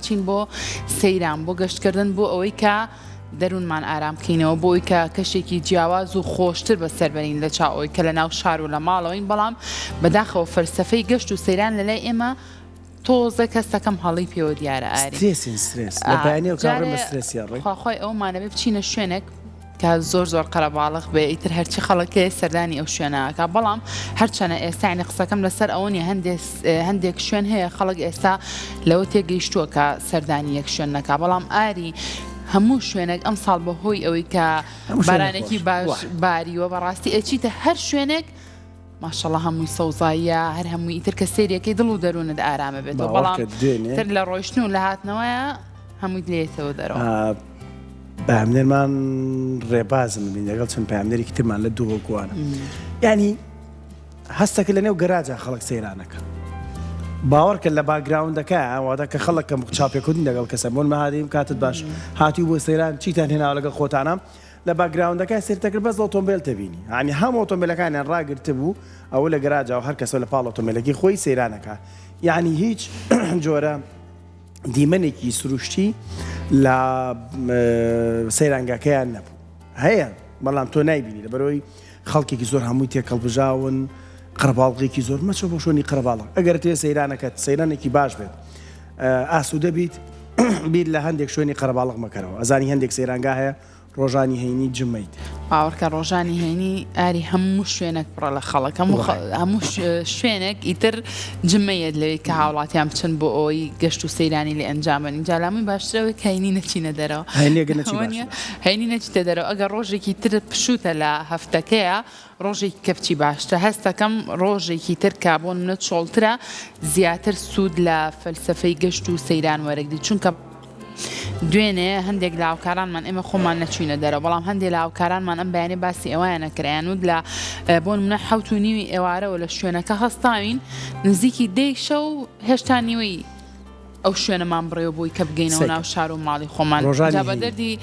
ئەچین بۆ سەیران بۆ گەشتکردن بۆ ئەوەی کە دەروونمان ئارام بکەینەوە بۆی کە کەشێکی جیاواز و خۆشتر بەسەربەرین لە چاوەوەی کە لە ناو شار و لە ماڵەوەین بەڵام بەداخەوە فەلسەفەی گەشت و سەیران لەلای ئێمە تۆزە کەسەکەم هەڵی پێوە دیارە ئاری خۆی ئەومانەبێ بچینە شوێنێک کە زۆر قەرەباڵغ بێ ئیتر هەرچی خەڵکێ سەردانی ئەو شوێنەکە بەڵام هەرچەنە ئێستانی قسەکەم لەسەر ئەوە نیە هەندێک شوێن هەیە خەڵک ئێستا لەوە تێگەیشتووە کە سەردانی یەک شوێنەکە بەڵام ئاری هەموو شوێنێک ئەم ساڵ بەهۆی ئەوەی کە بارانێکی باش باریوە بەڕاستی ئەچیتە هەر شوێنێک ماشەڵڵا هەمووی سەوزاییە هەر هەمووی ئیتر کە سێریەکەی دڵ و دەروونت ئارامە بێتەوە بەڵام تر لە ڕۆیشتن و لە هاتنەوەیە هەمووی لێتەوە دەرەوە پامنێرمان ڕێبازم بین لەگەڵ چەند پامنێرێکی ترمان لە دوو گووانە ینی هەستەکە لە نێو گەراجە خەڵک سەیرانەکە باوەڕکە لە باگراوندەکە ئەوەدە کە خەڵک کە چاپێکوتن لەگەڵ کەسە بۆن مەهادیم کاتت باش هاتی بۆ سەیران چیتان هێناوە لەگەڵ خۆتانە لە باگراوندەکە سێرتەکرد بەس ئۆتۆمبیل تبینی ینی هەموو ئۆتۆمبیلەکانیان ڕاگرتە بوو ئەوە لە گەراجەوە هەر کەسە لە پاڵ ئۆتۆمبیلەکەی خۆی سەیرانەکە یعنی هیچ جۆرە دیمەنێکی سروشتی لە سەیرانگاکەیان نەبوو هەیە بەڵام تۆ نایبینی لەبەرەوەی خەڵکێکی زۆر هەمووی تێکەڵبژاون قەرەباڵغێکی زۆر مەچە بۆ شۆنی قەرەباڵغ ئەگەر تێ سەیرانەکەت سەیرانێکی باش بێت ئاسوودە بیت بیر لە هەندێک شوێنی قەرەباڵغ مەکەرەوە ئەزانی هەندێک سەیرانگا هەیە ڕۆژانی هەینی جمەیت باوەڕکە ڕۆژانی هەینی ئاری هەموو شوێنێک پڕە لە خەڵک هەموو شوێنێک ئیتر جمەیەت لەوەی کە هاوڵاتیان بچن بۆ ئەوی گەشت و سەیرانی لە ئەنجامن اینجا لامی باشترەوەی کە هەینی نەچینە دەرەوە هەینی نەچیتە دەرەوە ئەگەر ڕۆژێکی تر پشوتە لە هەفتەکەیە ڕۆژێکی کەپچی باشترە هەستەکەم ڕۆژێکی تر کا بۆ منەت شۆڵترە زیاتر سوود لە فەلسەفەی گەشت و سەیران وەرەگری چونکە دوێنێ هەندێک لە هاوکارانمان ئێمە خۆمان نەچوینە دەرەوە بەڵام هەندێک لە هاوکارانمان ئەم بەیانێ باسی ئەویان نەکرایان و لە بۆن منە 7:30 ئێوارەوە لە شوێنەکە هەستاوین نزیکی 10 شەو هێشتا نیوەی ئەو شوێنەمان بڕێوە بووی کە بگەینەوە ناو شار و ماڵی خۆمان جا بە دەردی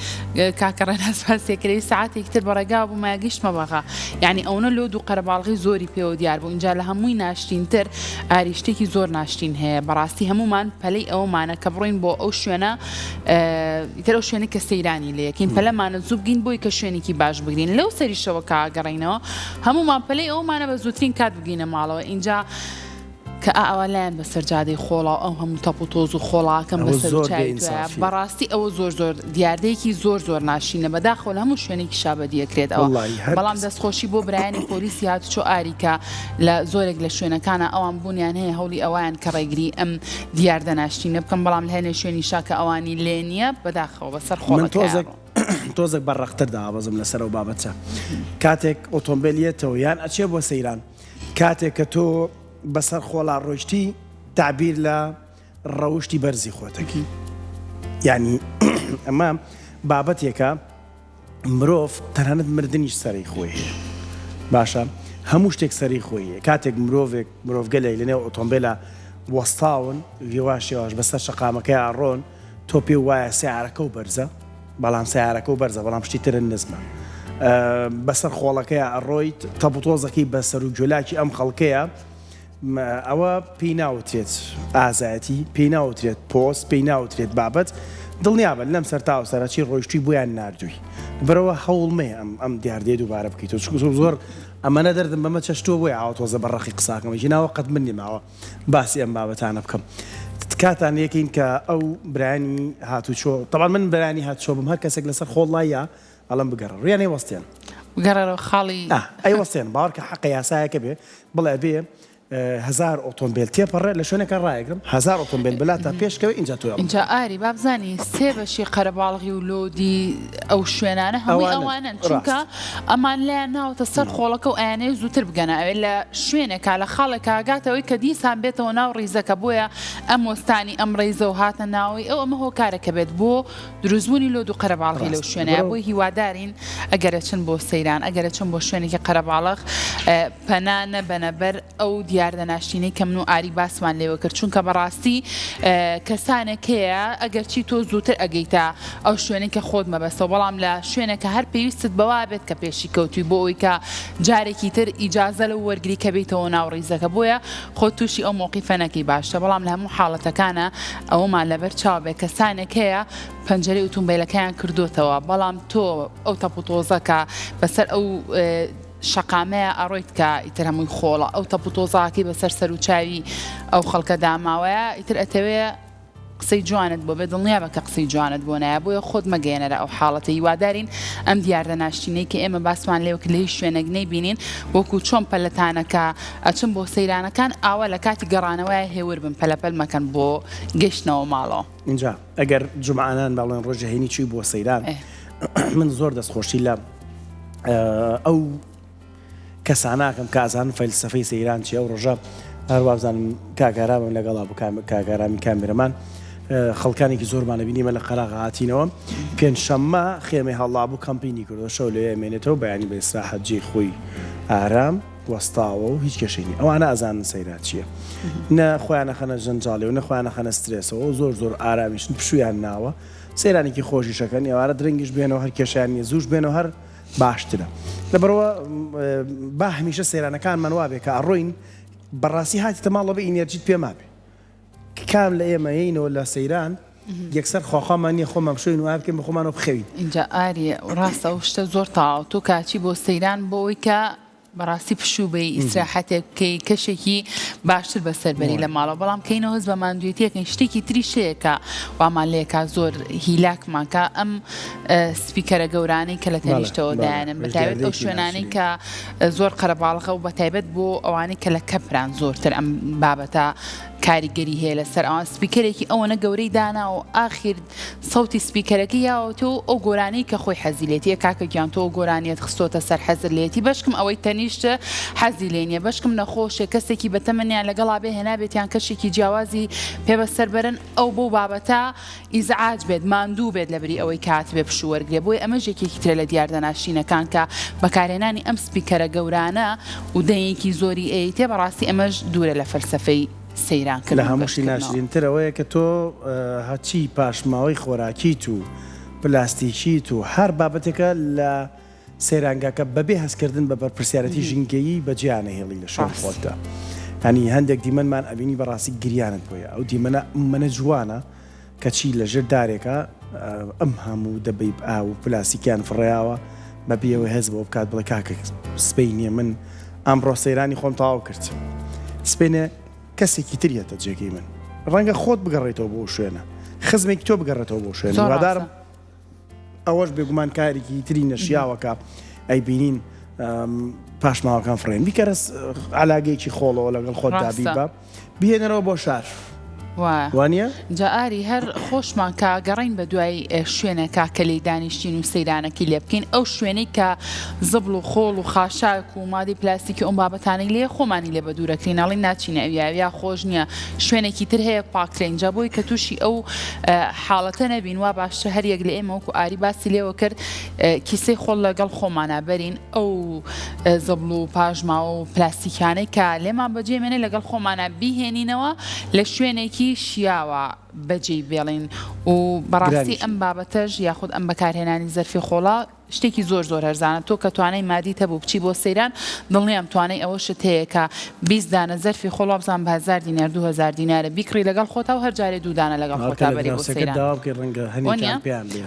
کاکەڕێناس باسێکرەی ساعاتێکی تر بەڕێگا بوو ماگەیشتمە بەغا یعنی ئەوەنە لۆ دوو قەرەباڵغی زۆری پێوە دیار بوو اینجا لە هەمووی ناشتینتر ئاری شتێکی زۆر ناشتین هەیە بەڕاستی هەمومان پەلەی ئەومانە کە بڕۆین بۆ ئەو شوێنە ئیتر ئەو شوێنی کە سەیرانی لەیەکین پەلەمانە زوو بگین بۆی کە شوێنێکی باش بگرین لەو سەریشەوە کاگەڕینەوە هەمومان پەلەی ئەومانە بە زووترین کات بگینە ماڵەوە اینجا کە ئەوەلایەن بە سەرجادەی خۆڵا ئەو هەموو تەپ و تۆز و خۆڵاکەم بەسەر بەڕاستی ئەوە زۆر دیاردەیەکی زۆر ناشینە بەداخۆ لە هەموو شوێنێکی شابەدیەکرێت ئەوە بەڵام دەستخۆشی بۆ برایانی پۆلیسی هاتوچۆ ئاریکە لە زۆرێک لە شوێنەکانە ئەوان بوونیان هەیە هەوڵی ئەویان کە ڕێگری ئەم دیاردە ناشتینە بکەم بەڵام لە هێنێ شوێنی شاکە ئەوانی لێ نییە بەداخەوە بەسەر خۆڵەکە تۆزێک بەڕەختر دابەزم لەسەر و بابەتە کاتێک ئۆتۆمبیلێتەوە یان ئەچێ بۆ سەیران کاتێک کە تۆ بەسەر خۆڵا ڕۆیشتی تعبیر لە ڕەوشتی بەرزی خۆتەکی یعنی ئەمە بابەتێکە مرۆڤ تەنانەت مردنیش سەری خۆی باشە هەموو شتێک سەری خۆیە کاتێک مرۆڤگەلێک لەنێو ئۆتۆمبیلە وەستاون وێواشێواش بەسەر شەقامەکەی ئاڕۆن تۆ پێ وایە سیارەکە و بەرزە بەڵام سیارەکە و بەرزە بەڵام شتی ترن نزمە بەسەر خۆڵەکەی ئەڕۆیت تەپوتۆزەکەی بەسەر و جۆلاکی ئەم خەڵکەیە ئەوە پێی ناوترێت ئازایەتی پێی ناوترێت پۆست پێی ناوترێت بابەت دڵنیابە لەم سەرتا و سەرچی ڕۆیشتی بۆیان نردووی بەرەوە هەوڵمێ ئەم دیاردێ دووبارە بکەیت زۆر ئەمەە دەردم بەمە چەشتۆ بۆی ئاوتۆزە بەڕەخی قساکەمەژی ناوە قەت من نێماوە باسی ئەم بابەتانە بکەم کاتان یەکەین کە ئەو برانی هاتوچۆ تەبان من برانی هاتچۆ بم هەر کەسێک لەسەر خۆڵایە ئەڵم بگەڕ ڕیانەی وەستێن بگەڕەوە خاڵی ئەی وەستێن باوەڕکە حەقە یاسایەکە بێ بڵێ بێ 1000 ئۆتۆمبیل تێپەڕێ لە شوێنێکە ڕایگرم 1000 ئۆتۆمبیل بلا تا پێشکەوە اینجا تۆ اینجا ئاری بابزانی سێ بەشی قەرەباڵغی و لۆدی ئەو شوێنانە هەمووی ئەوانن چونکە ئەمان لایەن ناوتە سەر خۆڵەکە و ئەیانەیە زووتر بگەنە ئەوێ لە شوێنێکا لە خاڵێک ئاگاتەوەی کە دیسان بێتەوە ناو ڕیزەکە بۆیە ئەم وەستانی ئەم ڕێیزە و هاتە ناوی ئەو ئەمە هۆکارەکە بێت بۆ دروستبوونی لۆد و قەرەباڵغی لەو شوێنەیە بۆی هیوادارین ئەگەرە چن بۆ سەیران ئەگەرە چن بۆ شوێنێکی قەرەباڵغ پەنانە بەنەبەر ئەو دیاردەناشتینەی کە من و ئاری باسمان لێوە کرد چونکە بەڕاستی کەسانێک هەیە ئەگەر چی تۆ زووتر ئەگەیتە ئەو شوێنێک کە خۆت مەبەستەوە بەڵام لە شوێنێکە هەر پێویستت بەوا بێت کە پێشی کەوتوی بۆ ئەوی کە جارێکی تر ئیجازە لە وەرگری کە بێتەوە ناو ڕیزەکە بۆیە خۆ تووشی ئەو مووقیفە نەکەی باشە بەڵام لە هەموو حاڵەتەکانە ئەوەمان لەبەر چاو بێ کەسانێک هەیە پەنجەرەی ئۆتۆمبیلەکەیان کردوتەوە بەڵام تۆ ئەو تەپوتۆزەکە بەسەر ئەو شەقامەیە ئەڕۆیت کە ئیتر هەمووی خۆڵە ئەو تەپوتۆزاکی بەسەر سەر و چاوی ئەو خەڵکە داماوەیە ئیتر ئەتەوێ قسەی جوانت بۆ بێ دڵنیا بە کە قسەی جوانت بۆ نایە بۆیە خۆت مەگەێنەرە ئەو حاڵەتە هیوادارین ئەم دیاردەناشتینەی کە ئێمە باسمان لێوە کە لە هیچ شوێنێک نەیبینین وەکو چۆن پەلەتانەکە ئەچن بۆ سەیرانەکان ئاوا لە کاتی گەڕانەوەی هێور بن پەلەپەل مەکەن بۆ گەشتنەوە ماڵەوە اینجا ئەگەر جومعانان باڵێن ڕۆژە هێنی چووی بۆ سەیران من زۆر دەستخۆشی لە ئەو کەساناکەم کازان فەلسەفەی سەیران چیە ئەو ڕۆژە هەروابزانم کاگارامم لەگەڵا بوو کاگارامی کامێرەمان خەڵکانێکی زۆرمانە بینیمە لە قەراغ هاتینەوە پێنجشەممە خێمەی هەڵا بوو کەمپینی کردو شەو لێ ئەمێنێتەوە بەیانی بە ئیسراحەت جێی خۆی ئارام وەستاوە و هیچ کەشێنی ئەوانە ئازانن سەیران چییە نە خۆیانە خەنە ژەنجاڵێ و نەخۆیانە خەنە سترێسەوە زۆر زۆر ئارامیشن پشویان ناوە سەیرانێکی خۆشیشەکەن ئێوارە درەنگیش بێنەوە هەر کێشیان نیە زووش بێنەوە هەر باشترە لەبەرەوە با هەمیشە سەیرانەکانمان وابێ کە ئەڕۆین بەڕاستی هاتیتە ماڵەوە بە ئینەرجیت پێ مابێ کام لە ئێمە یینەوە لە سەیران یەکسەر خۆخوامان نیە خۆمان بشوین و بکەین بە خۆمانەوە بخەوین اینجا ئاریە ڕاستە ئەو شتە زۆر تاو تۆ کاچی بۆ سەیران بۆەوەی کە بەڕاستی پشوبەی ئیسراحەتێک بکەی کەشێکی باشتر بەسەربەری لە ماڵەوە بەڵام کەینەوە هەز بە ماندوێتیەکەین شتێکی تریشەیەکە وامان لێکا زۆر هیلاکمانکە ئەم سپیکەرە گەورانەی کە لە تەنیشتەوە دایانن بەتایبەت ئەو شوێنانەی کە زۆر قەرەباڵغە و بەتایبەت بۆ ئەوانەی کە لە کەپران زۆرتر ئەم بابەتە کاریگەری هەیە لەسەر ئەوان سپیکەرێکی ئەوەنە گەورەی دانا و ئاخیر سەوتی سپیکەرەکەی یاوەتۆ ئەو گۆرانەی کە خۆی حەزیلێتیە کاکە گیان تۆ گۆرانیت خستۆتە سەر حەزر لێتی بەشکم ئەوەی تەنیشتە حەزی لێنیە بەشکم نەخۆشێ کەسێکی بەتەمەنیان لەگەڵا بێ هێنابێتیان کەشێکی جیاوازی پێبەسەر بەرن ئەو بۆ بابەتە ئیزعاج بێت ماندوو بێت لەبری ئەوەی کات بێ پشوەرگێ بۆی ئەمە ژێکێکی ترە لە دیاردەناشینەکان کە بەکارهێنانی ئەم سپیکەرە گەورانە و دەیەکی زۆری ئەیتێ بەڕاستی ئەمەش دوورە لە فەلسەفەی سەیران لە هەمووشی ناشرینترەوەیە کە تۆ هەچی پاشماوەی خۆراکیت و پلاستیکیت و هەر بابەتێکە لە سەیرانگاکە بەبێ هەستکردن بە بەرپرسیارەتی ژینگەیی بەجیانە هێڵی لە شوێن خۆتدا هەنی هەندێک دیمەنمان ئەبینی بەڕاستی گریانت بۆیە ئەو دیمەنە منە جوانە کەچی لە ژێر دارێکە ئەم هەموو دەبەی ئاو و پلاستیکیان فڕێیاوە بەبێەوە هەز بۆ بکات بڵێ کاکە سپەی نییە من ئەمڕۆ سەیرانی خۆم تاوا کرد سپێنە کەسێکی تریەتە جێگەی من ڕەنگە خۆت بگەڕێتەوە بۆ شوێنە خزمێکی تۆ بگەڕێتەوە بۆ شوێنە وادارم ئەوەش بێگومان کارێکی تری نەشیاوەکە ئەی بینین پاشماوەکان فڕێن بیکەرەس علاگەیەکی خۆڵەوە لەگەڵ خۆت دابی بە بهێنەرەوە بۆ شار وانە؟ جا ئاری هەر خۆشمان کە گەڕین بە دوای شوێنەکە کە لی دانیشتین و سەیرانەکی لێ بکەین ئەو شوێنەی کە زبڵ و خۆڵ و خاشاک و مادەی پلاستیکی ئەم بابەتانەی لێ خۆمانی لێ بە دوورەکەین ناڵی ناچینە ئەویا خۆش نییە شوێنێکی تر هەیە پاکترینجا بۆی کە تووشی ئەو حاڵەتە نەبین وا باشتر هەر یەک لە ئێمە وەکو ئاری باسی لێوە کرد کیسەی خۆڵ لەگەڵ خۆمانە بەرین ئەو زبڵ و پاژما و پلاستیکانەی کە لێمان بەجێمێنێ لەگەڵ خۆمانە بیهێنینەوە لە شوێنێکی شیاوە بەجێی بێڵین و بەڕاستی ئەم بابەتەش یاخود ئەم بەکارهێنانی زەرفی خۆڵا شتێکی زۆر زۆر هەرزانە تۆ کە توانای مادی هەبوو بچی بۆ سەیران دڵنیام توانای ئەوەشت هەیە کە 20 دانە زەرفی خۆڵا بزان بە 1000 دینار 2000 دینارە بیکڕی لەگەڵ خۆتا و هەر جارێ 2 دانە لەگەڵ خۆتا بەری بۆ سەیران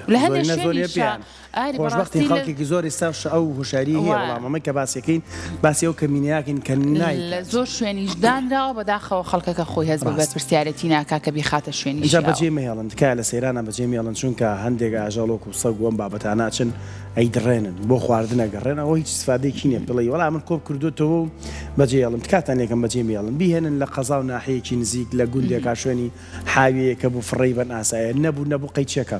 لە هەندێک شوێنیشە خۆشبەختی خەڵکێکی زۆری سەرش ئەو هوشاری هەیە وەڵامەمە کە باسیەکەین باسی ئەو کەمینیاکەین کە نای لە زۆر شوێنیش دانراوە بەداخەوە خەڵکەکە خۆی هەز بە بەرپرسیارەتی ناکا کە بیخاتە شوێنی اینجا بەجێ مەهێڵن تکایە لە سەیرانە بەجێ مێڵن چونکە هەندێک ئاژەڵۆک و سەگ و ئەم بابەتانە چن ئەی دڕێنن بۆ خواردنە گەڕێنەوە هیچ سفادێکی نییە بڵێ وەڵام من کۆب کردوتەوە و بەجێڵم تکاتان یەکەم بەجێ مێڵن بیهێنن لە قەزا و ناحەیەکی نزیک لە گوندێکا شوێنی حاویەکە بوو فڕێی بەن ئاسایە نەبوو قەیچێکە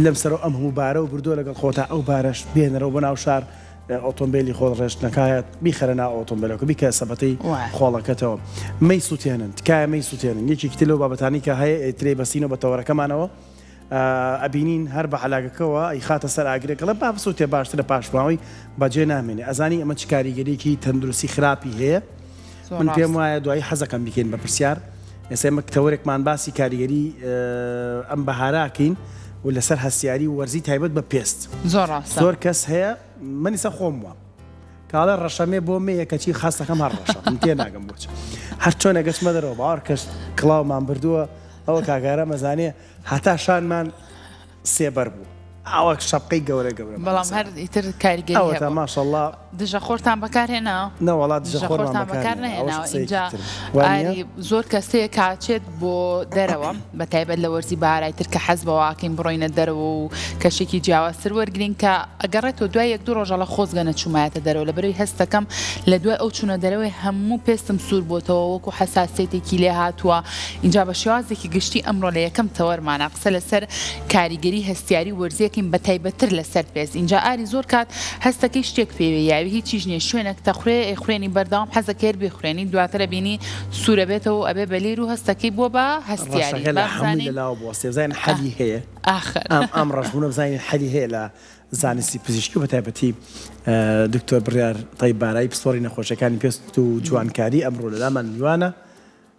لەم سەرەوە ئەم هەموو بارە و بردووە لەگەڵ خۆتا ئەو بارەش بێنەرەوە بە ناو شار ئۆتۆمبیلی خۆڵ ڕێشت نەکایەت بیخەرە ناو ئۆتۆمبیلەکە بیکە سەبەتەی خۆڵەکەتەوە مەی سووتێنن تکایە مەی سووتێنن یەکێکی تلەوە بابەتانی کە هەیە ترێ بەسینەوە بە تەوەرەکەمانەوە ئەبینین هەر بە علاگەکەەوە ئەی خاتە سەر ئاگرێکە لە بابسووتێ باشترە پاشماوەی بەجێ نامێنێ ئەزانی ئەمە چ کاریگەریەکی تەندروستی خراپی هەیە من پێم وایە دوایی حەزەکەم بیکەین بە پرسیار ئێستا ئێمە کتەوەرێکمان باسی کاریگەری ئەم بەهاراکەین و لەسەر هەستیاری و وەرزی تایبەت بە پێست زۆر کەس هەیە من ئێستا خۆم وە کاڵە ڕەشەمێ بۆ مێ یەکەچی خاستەکەم هەر ڕەشە من تێ ناگەم بۆچ هەر چۆن ئەگەچمە دەرەوە باوەڕ کەس کڵاومان بردووە ئەوە کاگارە مەزانێ هەتا شانمان سێبەر بوو ئەوە شەپقەی گەورە بەڵام هەر ئیتر کاریگەری ئەوە ماشەڵڵا دژە خۆرتان بەکارهێنا نەوەڵات دژە خۆرمان بەکار نهێناوە اینجا ئاری زۆر کەسەیە کاچێت بۆ دەرەوە بە تایبەت لە وەرزی بەهارایتر کە حەز بەواکەین بڕۆینە دەرەوە و کەشێکی جیاوازتر وەرگرین کە ئەگەڕێتەوە دوای یەک دوو ڕۆژە لە خۆزگە نەچوومایەتە دەرەوە لەبەرەوەی هەستەکەم لە دوای ئەو چوونە دەرەوەی هەموو پێستم سوور بۆتەوە وەکو حەساسیەتێکی لێ هاتووە اینجا بە شێوازێکی گشتی ئەمڕۆ لە یەکەم تەوەرمانە قسە لەسەر کاریگەری هەستیاری وەرزیەکەین بە تایبەتتر لەسەر پێست اینجا ئاری زۆر کات هەستەکەی شتێک پێوێ یاوی هیچیش نییە شوێنێک تەخورێ خوێنی بەردەوام حەزەکەر بخوێنی دواترە بینی سوورە بێتەوە ئەبێ بەلیر و هەستەکەی بۆ بە هەستیاری بزانین حەلی هەیە ئەم ڕژبوونە بزانین حەلی هەیە لە زانستی پزیشکی و بە تایبەتی دکتۆر بڕیار تەیب بارایی پسپۆڕی نەخۆشیەکانی پێست و جوانکاری ئەمڕۆ لەلامان میوانە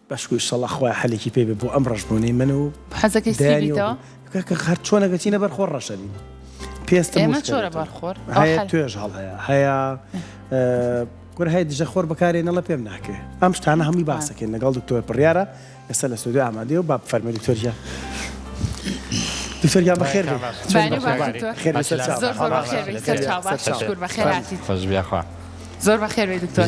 بەشکوی ئینشەڵڵا خوای حەلێکی پێ بێ بۆ ئەم ڕژبوونەی من و حەزەکەی سیبیتەوە هەر چۆنەگەچینە بەرخۆڕ ڕەشەبین پێستە ئێمە چۆرە بەرخۆر هەیە توێژ هەڵ هەیە گوەر هەیە دژە خۆر بەکارێنەڵە پێم ناکرێ ئەم شتانە هەمووی باسەکەین لەگەڵ دکتۆر بڕیارە ئێستا لە سودۆ ئامادەیە و با بفەرمێ دکتۆرجان دکتۆرجان بەخێر زۆر بەخێر بێ دکتۆر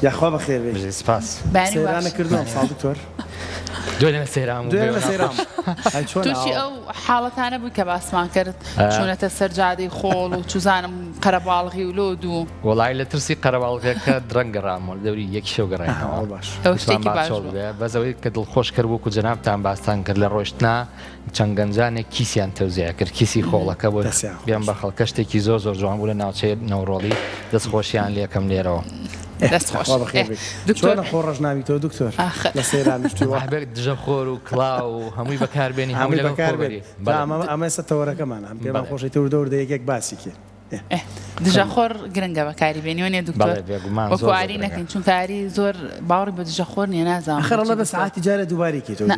یاخوا بەخێر بێ سپاس سەیرانە کردووەم ساڵ دکتۆر دوێ لە سەیرام تووشی ئەو حاڵەتانە بووی کە باسمان کرد چوونەتە سەرجادەی خۆڵ و چوزانم قەرەباڵغی و لۆ دوو وڵای لە ترسی قەرەباڵغەکە درەنگە ڕامۆ دەوری یەکی شەو گەڕێنەوە بەزەوەی کە دڵخۆش کرد بووکو جەنابتان باستان کرد لە ڕۆیشتنا چەند گەنجانێک کیسیان تەوزیە کرد کیسی خۆڵەکە بۆ بیان بە خەڵکە شتێکی زۆر زۆر جوان بوو لە ناوچەی نەوڕۆڵی دەستخۆشیان لێکەم لێرەوە دکتۆر خۆ ڕژناویتەوە دکتۆر لە سەیرانشتوە دژە خۆر و کڵاو و هەمووی بەکاربێنی هەمووی بەکاربێنی ئەمە سەتەوەرەکەمان هەم پێمان خۆشی تەوردەور یەکێک باسیکێ دژە خۆر گرنگە بەکاری بێنیوەنێ دکتۆر وەکواری نەکەین چون کاری زۆر باوەڕی بە دژە خۆر نیە نازانم خەرەڵە بە ساعتی جارە دووبارێکێتەوە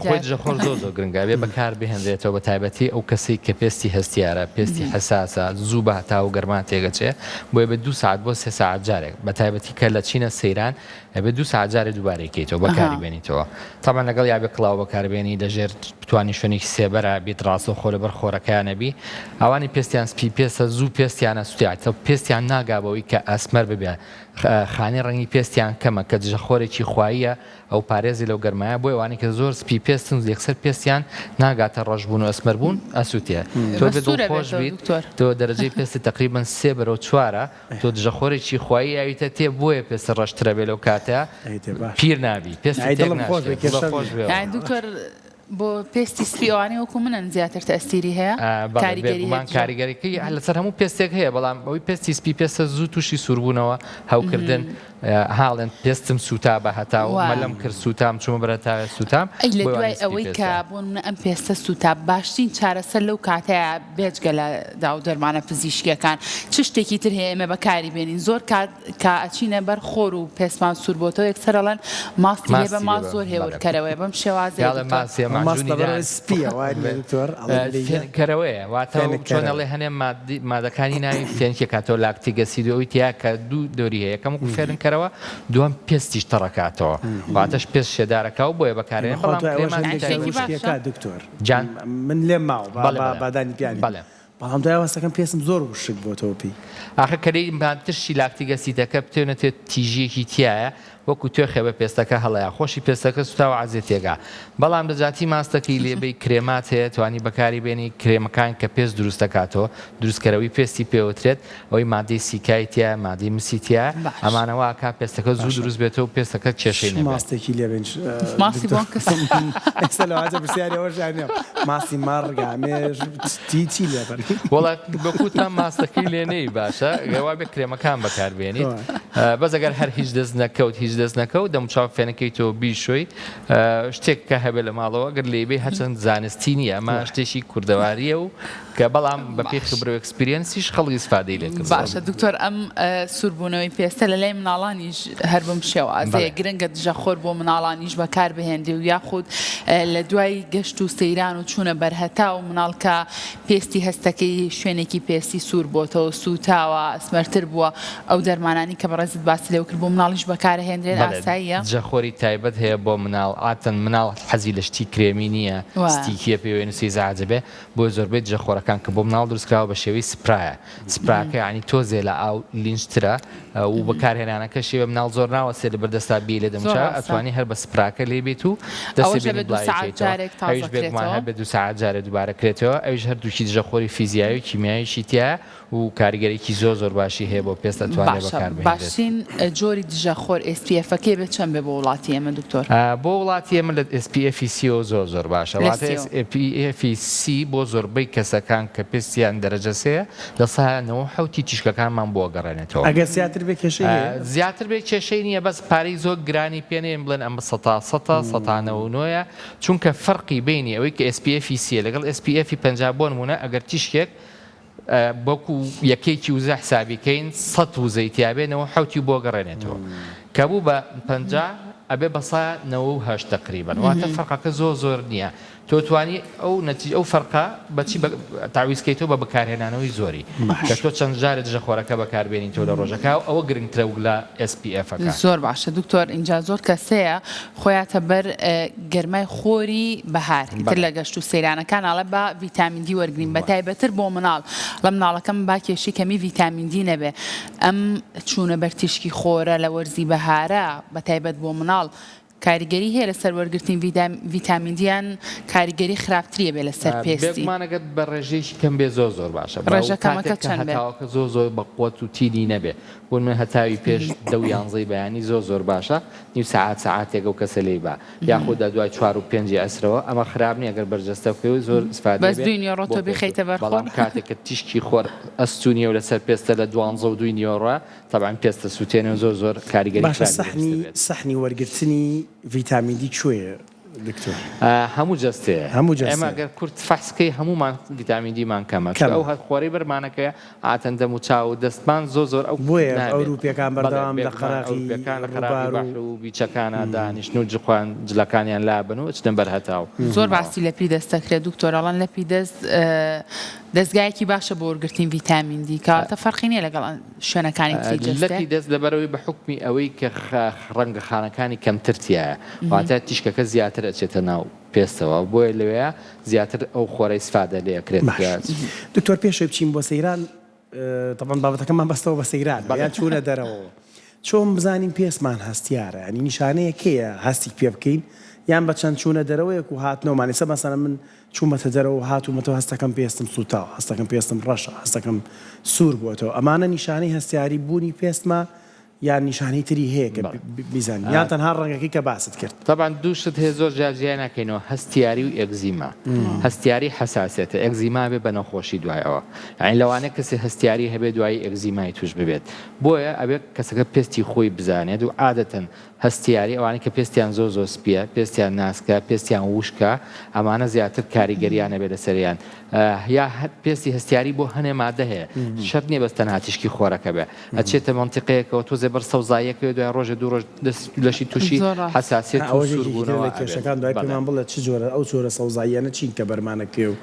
خۆی دژە خۆر زۆر زۆر گرنگە بێ بەکار بهێنرێتەوە بە تایبەتی ئەو کەسێک کە پێستی هەستیارە پێستی حەساسە زوو بە هەتا و گەرمان تێگەچێ بۆیە بە 2 ساعت بۆ 3 ساعت جارێک بە تایبەتی کە لە چینە سەیران ئەبێ 2 ساعت جارێ دووبارێکیتەوە بەکاری بێنیتەوە تامان لەگەڵ یابێ کڵاو بەکاربێنی دەژێر بتوانی شوێنێکی سێبەرە بیت ڕاستە خۆ لەبەر خۆرەکانەبی ئەوانی پێستیان سپی پێستە زوو پێستیانە سوتیاتە پێستیان ناگابەوەی کە ئەسمەر ببێ خانی ڕەنگی پێستیان کەمە کە دژە خۆرێکی خواییە ئەو پارێزی لەو گەرمایە بۆی ئەوانی کە زۆر سپی پێستن یەکسەر پێستیان ناگاتە ڕەشبوون و ئەسمەربوون ئەسووتێ تۆ بێ دڵخۆش بیت تۆ دەرەجەی پێستی تقریباً 3 بەرەو 4 تۆ دژە خۆرێکی خوایی ئاویتە تێ بۆیە پێستە ڕەشترە بێ لەو کاتە پیر نابی پێستی دکتۆر بۆ پێستی سپیوانی وەکو منن زیاتر تەسیری هەیە کاریگەریمان کاریگەریەکەی لەسەر هەموو پێستێک هەیە بەڵام ئەوی پێستی سپی پێستە زوو تووشی سووربوونەوە هەوکردن هاڵێن پێستم سوتا بە هەتا و مەلەم کرد سوتام چوومە بەرەتاوێت سوتام لە دوای ئەوەی کە بۆ منە ئەم پێستە سوتا باشترین چارەسەر لەو کاتەیە بێجگە لە داو دەرمانە پزیشکیەکان چ شتێکی تر هەیە ئێمە بەکاری بێنین زۆر کات کە ئەچینە بەر خۆر و پێستمان سوور بۆتەوە یەکسەرەڵەن ماستی هەیە بە ماس زۆر هێورکەرەوەی بەم شێوازەیە کەرەوەیە واتە چۆنەڵێ هەنێ مادەکانی ناوی فێنکی کاتەوە لاکتیک ئەسیدۆی تیا کە دوو دۆری هەیە یەکەم وەکو فێرن کەرەوە دووەم پێستیش تەڕەکاتەوە واتەش پێست شێدارەکە و بۆیە بەکارێن دکتۆر من لێم ماوە بادانی پیانی بەڵام دوای وەستەکەم پێستم زۆر وشک بۆتەوە پێی ئاخە کەرەی ترشی لاکتیک ئەسیدەکە بتێنێت تیژیەکی تایە وەکو توێخێ بە پێستەکە هەڵەیە خۆشی پێستەکە سوتاوە عازێت تێگا بەڵام دەجاتی ماستەکەی لێبەی کرێمات هەیە توانی بەکاری بێنی کرێمەکان کە پێست دروست دەکاتەوە دروستکەرەوەی پێستی پێوترێت ئەوەی مادەی سیکایتە مادەی مسیتە ئەمانەوە کا پێستەکە زوو دروست بێتەوە و پێستەکە کێشەی ماستێکی لێبێن ماسی ماڕگامێژ چی لێبن وڵا بەکوتان ماستەکەی لێنەی باشە گەوا بێ کرێمەکان بەکاربێنیت بەس ئەگەر هەر هیچ دەست نەکەوت دەموچاو فێنەکەی تۆ بیشۆی شتێک کە هەبێ لە ماڵەوە گەر لێبێ هەچەند زانستی نیە ئەمە شتێکی کوردەواریە و کە بەڵام بەپێی خبرە و ئەکسپریەنسیش خەڵکی استفادەی لێ کرد. باشە دکتۆر ئەم سووربوونەوەی پێستە لە لای مناڵانیش هەر بم شێوازەیە گرنگە دژەخۆر بۆ مناڵانیش بەکار بهێندی و یاخود لە دوای گەشت و سەیران و چوونە بەرهەتا و مناڵکە پێستی هەستەکەی شوێنێکی پێستی سوور بۆتەوە سوتاوە ئەسمەرتر بووە ئەو دەرمانانی کە بەڕێزت باسی لێو کرد بۆ مناڵیش بەکارهێنرێن ئاساییە. جەخۆری تایبەت هەیە بۆ مناڵ ئاتەن مناڵ حەزی لە شتی کرێمی نییە ستیکیە پێوێنسی زعجەبێ بۆ زۆربەی جەخۆرەکان کە بۆ مناڵ دروستکراوە بە شێوەی سپرایە سپراکە ینی تۆزێ لە ئاو لینشترە و بەکارهێنانەکە شێوە مناڵ زۆر ناوەسێ لە بەردەستا بێ لێ دەموچاو ئەتوانی هەر بە سپراکە لێ بێت و دەستی ئەویش بێگومان هەر بە 2 ساعت جارێ دووبارە کرێتەوە ئەویش هەردووکی دژەخۆری فیزیایی و کیمیاییشی تایە و کاریگەرێکی زۆر باشی هەیە بۆ پێست ئەتوانێت بەکاربێنێت. باشترین جۆری دژەخۆر SPF-ەکەی بێت چەند بێ بۆ وڵاتی ئێمە دکتۆر؟ بۆ وڵاتی ئێمە لە SPF-C زۆر باشە واتە SPF-C بۆ زۆربەی کەسەکان کە پێستیان دەرەجە سێ لە ساهەنەوە حوتی تیشکەکانمان بۆ گەڕێنێتەوە. ئەگەر زیاتر بێ کێشەی زیاتر بێ کێشەی نییە بەس پارەی زۆر گرانی پێنێن بڵێن ئەمە 100 چونکە فەرقی بینی ئەوەی کە SPF-C لەگەڵ SPF-50 بۆ نمونە ئەگەر تیشکێک بۆکو یەکێکی وزە حسابیکەین 100 وزەیتیابێنەوە حوتی بۆ گەڕێنێتەوە کە بوو بە 50 ئەبێ بە 98 تقریبا واتە فەرقەکە زۆر نییە. تۆ توانی ئەو فەرقا بەچی تاویزکەیتەوە بە بەکارهێنانەوەی زۆری کە تۆ چەند جارە دژەخۆرەکە بەکاربێنین تۆ لە ڕۆژەکە ئەوە گرنگترە و لە SPF-ەکە. زۆر باشە دکتۆر اینجا زۆر کەسەیە خۆیاتە بەر گەرمای خۆری بەهار تر لە گەشت و سەیرانەکان ئاڵە بە ڤیتامین دی وەرگرین بە تایبەتر بۆ مناڵ لە مناڵەکەم با کێشی کەمی ڤیتامین دی نەبێ ئەم چوونە بەر تیشکی خۆرە لە وەرزی بەهارە بە تایبەت بۆ مناڵ کاریگەری هەیە لەسەر وەرگرتنی ڤیتامین دیان کاریگەری خراپتریە بێ لەسەر پێستی بێگومانەگەر بە ڕێژەیەکی کەم بێ زۆر باشە ڕێژەکەمەکە چەند بێ هەتاوەکە زۆر بە قووەت و تینی نەبێ بۆ من هەتاوی پێش 10 بەیانی زۆر باشە نیو ساعتێک و کەسە لێی بە یاخوددا دوای 4 و 5 ئەسرەوە ئەمە خراپ نیە ئەگەر بەرجەستە بکەوت زۆر استفادە بەس دوی نیۆڕۆ تۆ بخەیتە بەرخۆ بەڵام کاتێک کە تیشکی خۆر ئەستونیە و لەسەر پێستە لە 12 و 2 نیۆڕە تەبعاً پێستە سووتێنێ زۆر کاریگەری سەحنی وەرگرتنی ڤیتامین دی کوێیە دکتۆر؟ هەموو جەستەیە ئێمە ئەگەر کورت فەحسکەی هەمومان ڤیتامین دیمان کەمە ئەو هەر خۆری بەرمانەکەی ئاتەن دەم و چاو و دەستمان زۆر ئەو بۆیە ئەوروپیەکان بەردەوام لە قەراقیەکان لە قەراقی و بیچەکانە دانیشتن و جخوان جلەکانیان لابن و چتن بەرهەتاو زۆر باسی لە پی دەستەکرێت دکتۆرەڵان لە پی دەستگایەکی باشە بۆ وەرگرتنی ڤیتامین دی کاتە فەرقی نیە لەگەڵ شوێنەکانی تری لەپی دەست لەبەرەوەی بە حکمی ئەوەی کە ڕەنگە خانەکانی کەمترتیایە واتە تیشکەکە زیاتر ئەچێتە ناو پێستەوە بۆیە لەوەیە زیاتر ئەو خۆرەی سفادە لێکرێت. دکتۆر پێشەوەی بچین بۆ سەیران تەبەن بابەتەکەمان بەستەوە بە سەیران یان چوونە دەرەوە چۆن بزانین پێستمان هەستیارە ینی نیشانەیە کێیە هەستی پێ بکەین یان بە چەند چوونە دەرەوەیەک و هاتنەوەمانی سە مەسەلەن من چوومەتە دەرەوە هاتوومەتەوە هەستەکەم پێستم سوتاوە هەستەکەم پێستم ڕەشە هەستەکەم سوور بووەتەوە ئەمانە نیشانەی هەستیاری بوونی پێستمە یان نیشانەی تری هەیە کە بیزانین یان تەنها ڕەنگەکەی کە باست کرد. طبعا دووشت هەیە زۆر جیای ناکەینەوە هەستیاری و ئێگزیما هەستیاری حساسێتە ئێگزیما بێ بە نەخۆشی دوایەوە یعنی لەوانەیە کەسی هەستیاری هەبێ دوای ئێگزیمای توش ببێت بۆیە ئەبێت کەسەکە پێستی خۆی بزانێت و عادەتەن هەستیاری ئەوانەی کە پێستیان زۆر سپیە پێستیان ناسکە پێستیان وشکە ئەمانە زیاتر کاریگەریانە بێ لەسەریان یا پێستی هەستیاری بۆ هەنێ مادە هەیە شەرت نییە بەستەن هاتیشکی خۆرەکە بێ ئەچێتە منتیقەیەکەوە تۆ زێبەر سەوزاییەکە دوای ڕۆژە دوو ڕۆژ لەشی تووشی حساسیت سووربوونەوە کێشەکان دوای پێمان بڵێ چ جۆرە ئەو جۆرە سەوزاییانە چین کە بەرمانەکێ و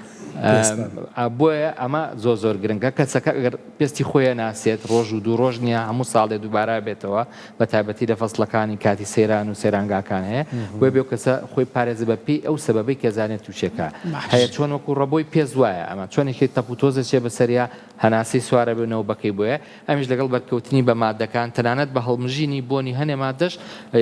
بۆیە ئەمە زۆر گرنگە کەسەکە ئەگەر پێستی خۆیان ناسێت ڕۆژ و دوو ڕۆژ نییە هەموو ساڵێ دووبارە بێتەوە بە تایبەتی لە فەسڵەکانی کاتی سەیران و سەیرانگاکان هەیە بۆی بێ کەسە خۆی پارێزە بە پێی ئەو سەبەبەی کەزانێت تووشێکە هەیە چۆن وەکو ڕەبۆی پێز وایە ئەمە چۆنێکی تەپوتۆزە چێ بەسەریا هەناسی سوارە بێنەوە بەکەی بۆیە ئەمیش لەگەڵ بەرکەوتنی بە مادەکان تەنانەت تەنانەت بە هەڵمژینی بۆنی هەنێ مادەش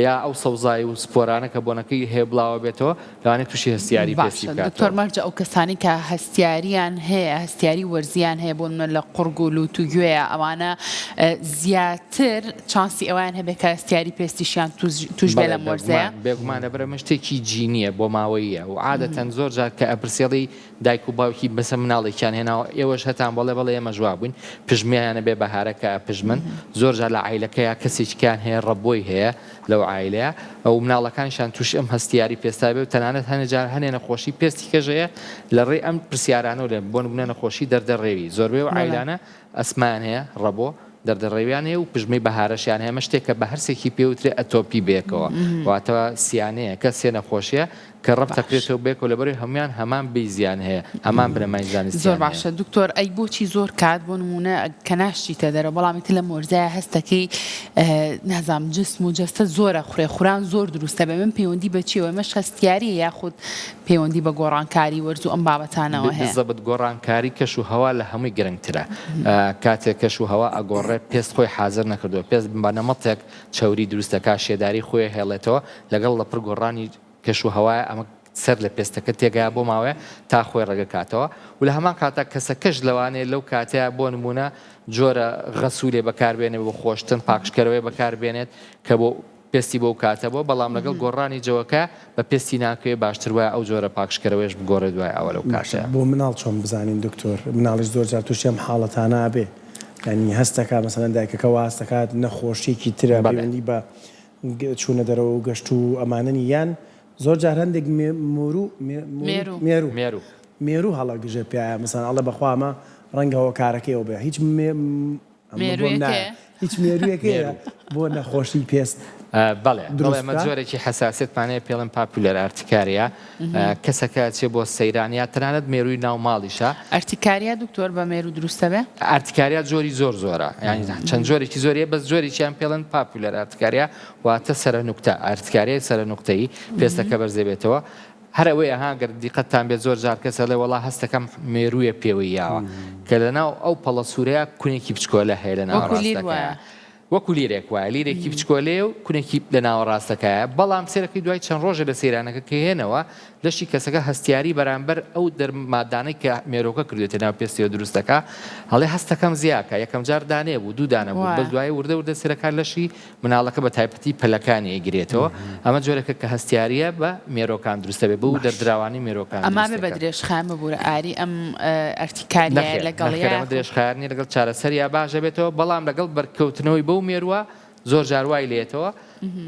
یا ئەو سەوزای و سپۆرانە کە بۆنەکەی هەیە بڵاوە بێتەوە لەوانێت تووشی هەستیاری پێستی بکاتەوە. دکتۆر مەرجە ئەو کەسانی کە هەستیاریان هەیە هەستیاری وەرزیان هەیە بۆ منە لە قورگ و لوت و گوێیە ئەوانە زیاتر چانسی ئەوان هەبێت کە هەستیاری پێستیشیان توش بێ لەم وەرزەیە بێگومانە بەرەمە شتێکی جینیە بۆ ماوەیە و عادەتەن زۆر جار کە ئەپرسێڵی دایک و باوکی بەسە مناڵێکیان هێناوە ئێوەش هەتان بەڵێ ئێمە جواب بووین پژمیانە بێ بەهارەکە پژمن زۆر جار لە عیلەکەیە کەسێکیان هەیە ڕەبۆی هەیە لەو عیلەیە ئەو مناڵەکانشان توش ئەم هەستیاری پێستا بێ و تەنانەت هەنێجار هەنێ نەخۆشی پێستی کەژەیە لە ڕێی ئەم پرسیارانە لێ بۆ نمونە نەخۆشی دەردەڕێوی زۆربەی و عیلانە ئەسمان هەیە ڕەبۆ دەردەڕێویان هەیە و پژمەی بەهارەشیان هەیە شتێکە بە هەرسێکی پێوترێ ئەتۆپی بێکەوە واتەوە سیانەیە کە سێ نەخۆشیە کە ڕەبتەکرێتەوە بێکەوە لەبەرەوەی هەمویان هەمان بێ زیان هەیە هەمان بنەمای زانستی زۆر باشە دکتۆر ئەی بۆچی زۆر کات بۆ نمونە کە ناشتیتە دەرەوە بەڵامی تر لە مۆرزایە هەستەکەی نازام جسم و جەستە زۆرە خوران زۆر دروستە بێ من پەیوەندی بەچیەوە مەش هەستیاریە یاخود پەیوەندی بە گۆڕانکاری وەرز و ئەم بابەتانەوە هەیە زەبت گۆڕانکاری کەش و هەوا لە هەمووی گرنگترە کاتێک کەش و هەوا ئەگۆڕێ پێست خۆی حاضر نەکردووە پێست بە نەمەتێک چاوری دروستەکە شێداری خۆی هێڵێتەوە لەگەڵ لە پڕ گۆڕانی کەش و هەوایە ئەمە سەر لە پێستەکە تێگایە بۆ ماوەیە تا خۆی ڕێگەکاتەوە و لە هەمان کاتە کەسەکەش لەوانەیە لەو کاتەیە بۆ نمونە جۆرە غەسوولێ بەکاربێنێت بۆ خۆشتن پاکشکەرەوەی بەکاربێنێت کە بۆ پێستی بۆ کاتە بۆ بەڵام لەگەڵ گۆڕانی جەوەکە بە پێستی ناکەوێت باشتر وایە ئەو جۆرە پاکشکەرەوەیش بگۆڕێت دوای ئەوە لەو کاتە بۆ مناڵ چۆن بزانین دکتۆر مناڵیش زۆر جار تووشی ئەم حاڵەتانە بێ ینی هەستەکە مەسەلەن دایکەکە واستەکات نەخۆشیێکی ترە پەیوەندی بە چوونە دەرەوە و گەشت و ئەمانەنی یان زۆر جار هەندێک مێرو هەڵەگژێ پیاە مەسەن ئەڵێ بەخوامە ڕەنگەوە کارەکەیەوە بێ هیچ مێرویەکەیە بۆ نەخۆشی پێست بەڵێ ئەمە جۆرێکی حساسێتمانەیە پێڵم پاپولەر ئارتیکاریا کەسەکە چێ بۆ سەیرانیا تەنانەت مێروی ناو ماڵیشە ئەرتیکاریا دکتۆر بە مێرو دروستە بێ ئارتیکاریا جۆری زۆرە ینی چەند جۆرێکی زۆریە بەس جۆرێکیان پێڵن پاپولەر ئارتیکاریا واتە سەرە نوکتە ئارتیکاریای سەرە نوکتەی پێستەکە بەرزێبێتەوە هەرەوەی ئەهاگەر دیقەتتان بێت زۆر جار کەسە لێ وەڵا هەستەکەم مێرویە پێوەی یاوە کە لەناو ئەو پەڵە سوورەیە کونێکی بچکۆلە هەیە لە ناو ڕاستەکە وەکو لیرێک وایە لیرێکی بچکۆلێ و کونێکی لە ناوەڕاستەکەیە بەڵام سێرەکەی دوای چەند ڕۆژە لە سەیرانەکە کە هێنەوە لەشی کەسەکە هەستیاری بەرامبەر ئەو دەرمادانەی کە مێرۆکە کردوێتە ناو پێستیەوە دروستەکە هەڵێ هەستەکەم زیاکە یەکەم جار دانێ بوو دوو دانە بوو بە دوای وردە سێرەکان لەشی مناڵەکە بە تایبەتی پەلەکانی ئەگرێتەوە ئەمە جۆرەکە کە هەستیاریە بە مێرۆکان دروستە بێ بۆ دەردراوانی مێرۆکان ئەما بە درێژخان ببوورە ئاری ئەم ئەرتیکاریە لەگەڵ درێژخایرنی لەگەڵ چارەسەریا باشە بێتەوە بەڵام لەگەڵ بەرکەوتنەوەی بەو مێرووە زۆر جاروای لێتەوە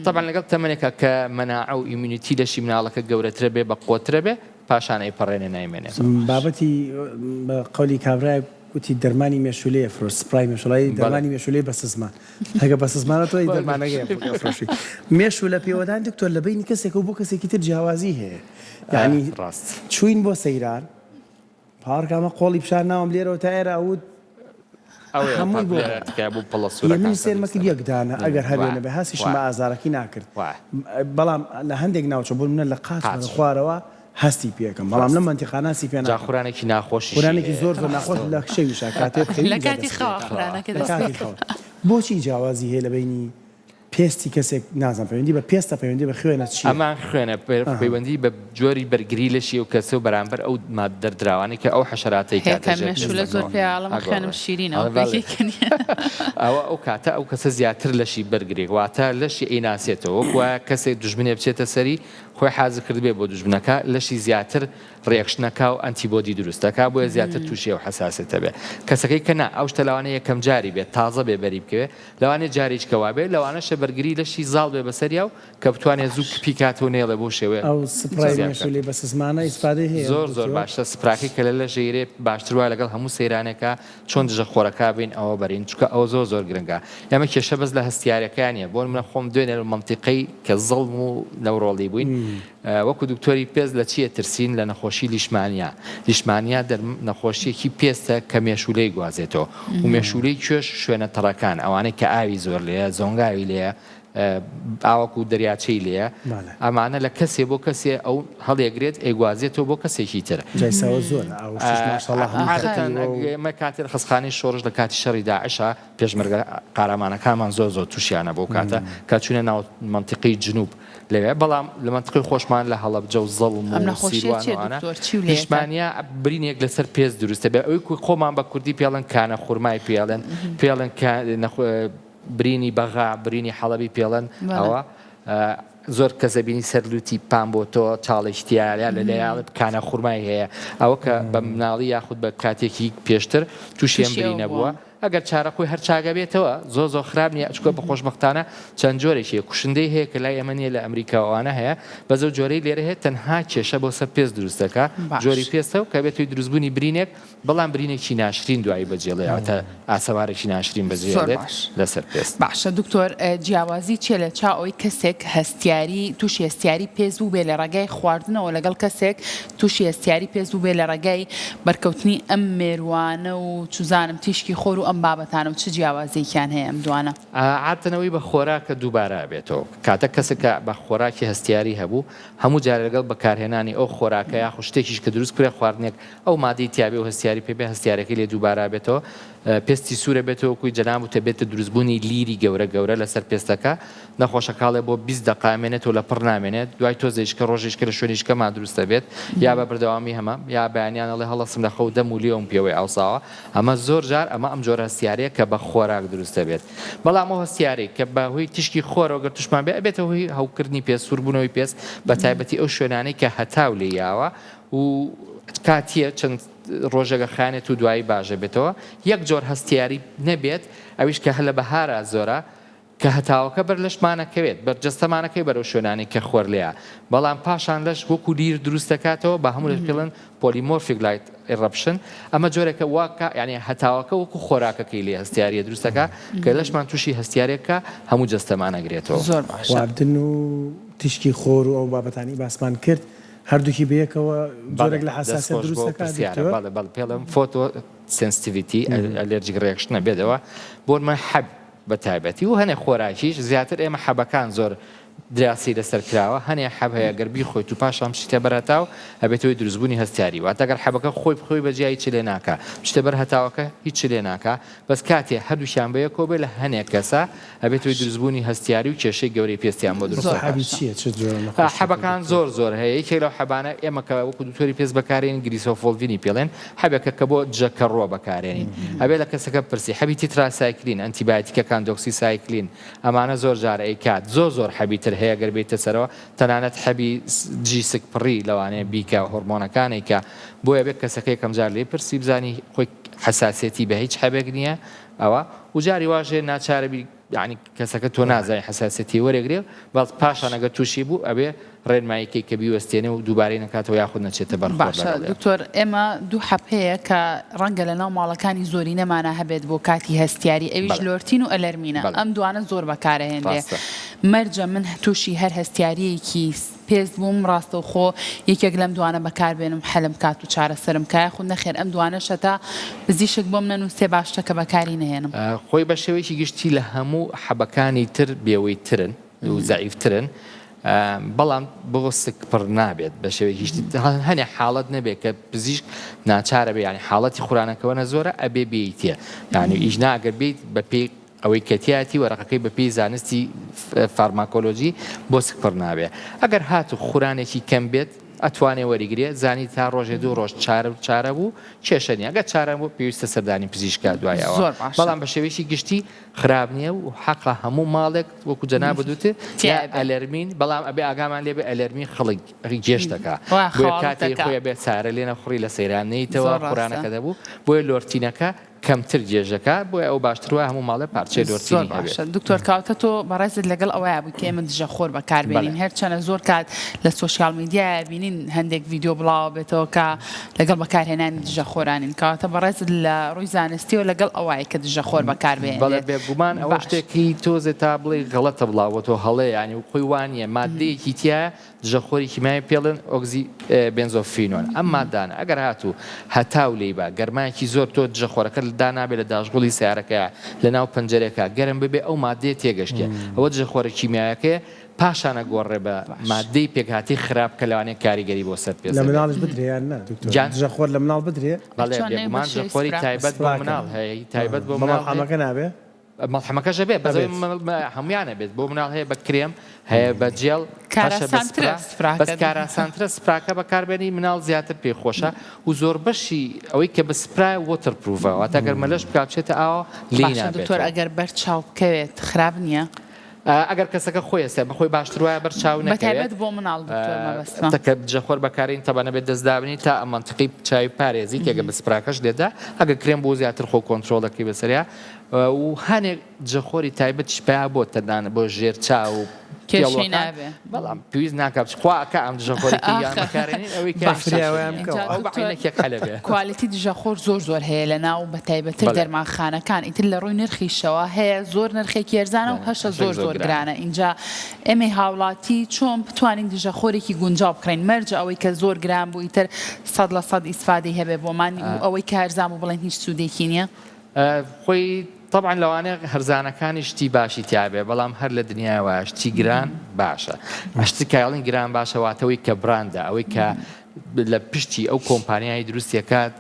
طبعا لەگەڵ تەمەنێکە کە مەناعە و ئیمونیتی لەشی مناڵەکە گەورەترە بێ بە قۆترە بێ پاشان ئەیپەڕێنێ نایمێنێ بابەتی بە قەولی کابرای وتی دەرمانی مێشولەیە فرۆش سپرای مێشوڵایی دەرمانی مێشولەی بە سزمان هەگە بە سزمانە تۆی دەرمانەکەی مێشو لە پێوەدان دکتۆر لە بینی کەسێک و بۆ کەسێکی تر جیاوازی هەیە یعنی چوین بۆ سەیران پارکامە قۆڵی پیشان ناوم لێرەوە تا ئێرە ئەوت هەمووی بۆ سێرمەکرد یەکدانە ئەگەر هەبێنە بە هەستیشم بە ئازارەکی ناکرد بەڵام لە هەندێک ناوچە بۆ منە لە قاچ خوارەوە هەستی پێکەم بەڵام لە منتیقاناسی پێ خورانێکی ناخۆشی خورانێکی زۆر ناخۆش لە شەویشە کاتێک بۆچی جیاوازی هەیە لە بینی پێستی کەسێک نازان پەیوەندی بە پێستە پەیوەندی بە خوێنە چی ئەمان خوێنە پەیوەندی بە جۆری بەرگری لەشی و کەسە و بەرامبەر ئەو دەردراوانی کە ئەو حەشەراتەی کاتەمێشولە زۆر پێڵەمە خوێنم شیرینەوە ئەوە ئەو کاتە ئەو کەسە زیاتر لەشی بەرگری واتە لەشی ئەیناسێتەوە وایە کەسێک دوژمنێ بچێتە سەری خۆی حازر کرد بێ بۆ دوژمنەکە لەشی زیاتر ڕێکشنەکە و ئەنتیبۆدی دروستەکە بۆیە زیاتر تووشی و حساسێتە بێ کەسەکەی کە نا ئەو شتە لەوانەیە یەکەم جاری بێت تازە بێ بەری بکەوێ لەوانێ جاریچکەوا بێ لەوانەشە بەرگری لەشی زاڵ بێ بەسەریا و کە بتوانێت زوو کپیکاتەوە نێڵێ بۆ شێوێ ئەو سپرای مێشولەی بە سزمانە ئیسپادەی هەیە زۆر باشە سپراکی کە لە ژێرێ باشتر وایە لەگەڵ هەموو سەیرانێکە چۆن دژە خۆرەکە بین ئەوە بەرین چکە ئەو زۆر گرنگە ئەمە کێشە بەس لە هەستیارەکانیە بۆ منە خۆم دوێنێ منتیقەی کە زەڵم و نەوڕۆڵی بووین وەکو دکتۆری پێست لە چیە ترسین لە نەخۆشی لیشمانیا نەخۆشیەکی پێستە کە مێشولەی گوازێتەوە و مێشولەی کوێش شوێنە تەڕەکان ئەوانەی کە ئاوی زۆر لێە زۆنگاوی لێە ئاوەکو دەریاچەی لێە ئەمانە لە کەسێ بۆ کەسێ ئەو هەڵێگرێت ئەیگوازێتەوە بۆ کەسێکی تر جایساوە زۆر ئێمە کاتێر خستخانەی شۆڕش لە کاتی شەڕی داعشە پێشمەرگە قارەمانەکانمان زۆر تووشیانە بۆ کاتە کە چوونە ناو منتیقی جنوب لەوێ بەڵام لە منتیقی خۆشمان لە هەڵەبجە و زەڵم و سیروانوانە نیشمانیا برینێک لەسەر پێست دروستە بێ ئەوی خۆمان بە کوردی پێڵن کانە خوورمای پێڵن برینی بەغا برینی حەڵەبی پێڵن ئەوە زۆر کەسەبینی سەرلوتی پام بۆ تۆ چاڵشتیاریا لە لایڵت کانە خوورمای هەیە ئەوە کە بە مناڵی یاخود بە کاتێکی پێشتر تووشێم برینە بووە ئەگەر چارەخۆی هەر چاگە بێتەوە زۆ خراپ نییە چکۆ بە خۆشبەختانە چەند جۆرێکی کوشندەی هەیە کە لای ئەمە نیە لە ئەمریکاوانە هەیە بە زەو جۆرەی لێرە هەیە تەنها کێشە بۆ سەر پێست دروستەکە جۆری پێستە و کە بێتوی دروستبوونی برینێک بەڵام برینێکی ناشرین دوایی بەجێڵێتە ئاسەوارێکی ناشرین بەجێڵێت لەسەر پێست باشە دکتۆر جیاوازی چێ لە چاوەی کەسێک هەستیاری تووشی هەستیاری پێز بوو بێ لە ڕێگای خواردنەوە لەگەڵ کەسێک تووشی هەستیاری پێز بوو بێ لە ڕێگای بەرکەوتنی ئەم مێروانە و چوزانم تیشکی خۆر و ئەم بابەتانە و چ جیاوازێکیان هەیە ئەم دوانە عادەتەوەی بە خۆراکە دووبارە بێتەوە کاتە کەسێکە بە خۆراکی هەستیاری هەبوو هەموو جارە لەگەڵ بەکارهێنانی ئەو خۆراکە یا شتێکیش کە دروست کرێ خواردنێک ئەو مادەی تیابێ و هەستیاری پێبێ هەستیارەکەی لێ دووبارە بێتەوە پێستی سوورە بێتەوە کوی جەناب و تەبێتە دروستبوونی لیری گەورە لەسەر پێستەکە نەخۆشەکاڵێ بۆ 20 دقامێنێتەوە لە پڕ نامێنێت دوای تۆزێشکە ڕۆژێشکە لە شوێنیشکەمان دروستە بێت یا بە بەردەوامی هەمە یا بەیانیانەڵێ هەڵەسم لە خەو دەم و لیۆم پێوەی ئاوساوە ئەمە زۆر جار ئەمە ئەم جۆرە هەستیارەیە کە بە خۆراک دروستە بێت بەڵام ئەو هەستیارێک کە بەهۆی تشکی خۆرەوە گەر توشمان بێ ئەبێتە هۆی هەوکردنی پێست سووربوونەوەی پێست بە تایبەتی ئەو شوێنانەی کە هەتاو لێ یاوە و کاتیە چەند ڕۆژەگە خانێت و دوایی باشە بێتەوە یەک جۆر هەستیاری نەبێت ئەویش کە هەلە بەهارە زۆرە کە هەتاوەکە بەر لەشمانەکەوێت بەرجەستەمانەکەی بەرەو شوێنانی کە خۆر لێە بەڵام پاشان لەش وەکو لیر دروست دەکاتەوە بە هەموو پێڵن پۆلیمۆرفیک لایت ئێڕەپشن ئەمە جۆرێکە واکە یعنی هەتاوەکە وەکو خۆراکەکەی لێ هەستیاریە دروستەکە کە لەشمان تووشی هەستیارێکە هەموو جەستەمانەگرێتەوە زۆر باش خواردن و تیشکی خۆر و ئەو بابەتانی باسمان کرد هەردووکی بەیەکەوە جۆرێک لە حساسیت دروست دەکات پێڵم فۆتۆ سنسیتیڤیتی ئەلێرجیک ڕێکشنە بێتەوە بۆمە حەب بە تایبەتی و هەنێ خۆراکیش زیاتر ئێمە حەبەکان زۆر دراسی لەسەر کراوە هەنێ حەب هەیە گەربی خۆیت و پاشام شتە بەرهەتاو ئەبێتەوەی دروستبوونی هەستیاری واتە ئەگەر حەبەکە خۆی بەجیایی چ لێ ناکە شتە بەر هەتاوەکە هیچ لێ ناکە بەس کاتێ هەردووشیان بەیە کۆبێ لە هەنێک کەسە ئەبێتەوەی دروستبوونی هەستیاری و کێشەی گەورەی پێستیان بۆ دروست حەبەکان زۆر هەیە یەکێک لەو حەبانە ئێمە کە وەکو دوکتۆری پێست بەکارێن گلیسۆفۆلڤینی پێڵێن حەبێکە کە بۆ جەکە ڕۆ بەکارێنین ئەبێ لە کەسەکە پرسی حەبی تیتراسایکلین ئەنتیبایۆتیکەکان دۆکسیسایکلین ئەمانە زۆر جارە ئەیکات زۆر حەبی تر هەیە گەر بێتە سەرەوە تەنانەت حەبی جیسک پڕی لەوانەیە بیکە هۆرمۆنەکانی کە بۆیە بێت کەسەکەی کەمجار لێ پرسی بزانی خۆی حساسێتی بە هیچ حەبێک نییە ئەوە و جاری واژێ ناچارەبی یعنی کەسەکە تۆ نازای حساسەتی وەرەگرێ بەڵ پاشان ئەگەر تووشی بوو ئەبێ ڕێنماییەکەی کە بیوەستێنێ و دووبارەی نەکاتەوە یاخود نەچێتە بەرخۆ. دکتۆر ئێمە دوو حەب هەیە کە ڕەنگە لە ناو ماڵەکانی زۆری نەمانە هەبێت بۆ کاتی هەستیاری ئەویش لۆرتین و ئەلەرمینە ئەم دوانە زۆر بەکارەهێنرێ مەرجە من تووشی هەر هەستیاریەکی پێست بووم ڕاستەوخۆ یەکێک لەم دوانە بەکاربێنم حەلم کات و چارەسەرم کای خود نەخێر ئەم دوانەشە تا بزیشک بۆم نەنووسێ باشتەکە بەکاری نهێنم خۆی بە شێوەیەکی گشتی لە هەموو حەبەکانی تر بێوەی ترن و زەعیفترن بەڵام بۆ سک پڕ نابێت بە شێوەیەکی هەنێ حاڵەت نەبێت کە پزیشک ناچارە بێ ینی حاڵەتی خوڕانەکەوەنە زۆرە ئەبێ بێیتە یعنی ئیش ناگەر بێت بە پێی ئەوەی کەتیاتی وەرەقەکەی بە پێی زانستی فارماکۆلۆژی بۆ سک پڕ نابێت ئەگەر هاتو خوڕانێکی کەم بێت ئەتوانێ وەریگرێ زانی تا ڕۆژێ دوو ڕۆژ چارە بوو کێشەنی ئەگە چارە بوو پێویستە سەردانی پزیشکا دوایەوە بەڵام بە شێوەیەکی گشتی خراپ نییە و حەقا هەموو ماڵێک وەکو جەناب بووتە ئەلەرمین بەڵام ئەبێ ئاگامان لێ بێ ئەلەرمی خەڵک گێشتەکە بۆ کاتێک خۆی بێت چارە لێنە خوڕی لە سەیرانەیتەوە خوڕانەکە دەبوو بۆیە لۆرتینەکە کەمتر جێژەکە بۆی ئەو باشترە هەموو ماڵێ پارچەی لۆرتینی هەبێت. دکتۆر کاوتە تۆ بەڕێزت لەگەڵ ئەوەیە بوو کە ئێمە دژە خۆر بەکاربێنین هەرچەنە زۆر کات لە سۆشیال میدیایە بینین هەندێک ڤیدیۆ بڵاو بێتەوە کە لەگەڵ بەکارهێنانی دژە خۆرانین کاتە بەڕێزت لە ڕووی زانستی و لەگەڵ ئەوەیە کە دژە خۆر بەکاربێنین بەڵێ بێگومان ئەوە شتێکی تۆزێت تا بڵێ غەڵەتە بڵاوەتەوە هەڵەیە ینی و خۆی وانە مادەیەکی تایە دژەخۆری کیمای پێڵن ئۆکسی بێنزۆفینۆن ئەم مادانە ئەگەر هاتوو هەتاو لێی بە گەرمایەکی زۆر تۆ دژەخۆرەکە دانابێت لە داژگوڵی سیارەکە لە ناو پەنجەرێکە گەرم ببێ ئەو مادەیە تێگەشتێ ئەوە دژەخۆرە کیمیایەکەیە پاشانە گۆڕێ بە مادەی پێکهاتی خراپ کە لەوانەیە کاریگەری بۆ سەر پێ لە مناڵش بدرێیان نا دژەخۆر لە مناڵ بدرێ بەڵێ جەخۆری تایبەت بۆ مناڵ هەیە تایبەت بۆ مناڵ ئەمەکە نابێ مەڵحەمەکەشە بێت بەزەوی هەمویانە بێت بۆ مناڵ هەیە بە کرێم هەیە بە جێڵ بەس کاراسانترە سپراکە بەکاربێنی مناڵ زیاتر پێخۆشە و زۆر بەشی ئەوەی کە بە سپرای وۆترپروڤە واتە ئەگەر مەلەش بکاتێتە ئاوە لی نابێت. دکتۆر ئەگەر بەرچاو بکەوێت خراپ نییە؟ ئەگەر کەسەکە خۆی ئەسێ بەخۆی باشتر وایە بەرچاو نەکەوێت بەتایبەت بۆ مناڵ کە جەخۆر بەکارین تەبانە بێت دەستدابنی تا ئەمانتقی چاوی پارێزی تێگە بە سپراکەش لێدا ئەگەر کرێم بۆ زیاتر خۆ کۆنتترۆل دەکەی بەسەریا و هەنێک جەخۆری تایبەت شپیا بۆ تەدانە بۆ ژێر چاو و کێشەی نابێ بەڵام پێویست ناکات خواکە ئەم دژەخۆری یانەکارێنین ئەوەی کوالیتی دژەخۆر زۆر هەیە لە ناو بەتایبەتر دەرمانخانەکان ئیتر لە ڕووی نرخیشەوە هەیە زۆر نرخێکی ێرزانە و هەشە زۆر گرانە اینجا ئێمە هاوڵاتی چۆن بتوانین دژەخۆرێکی گونجاو بکڕین مەرجە ئەوەی کە زۆر گران بوو ئیتر 100% ئیسفادەی هەبێ بۆمان ئەوەی کە هەرزان و بڵێن هیچ سوودێکی نییە خۆی طبعا لەوانەیە هەرزانەکانی شتی باشی تیاابێ بەڵام هەر لە دنیاوە شتی گران باشە شتی کایڵین گران باشە واتەوەی کە براندە ئەوەی کە لە پشتی ئەو کۆمپانیای دروستیەکات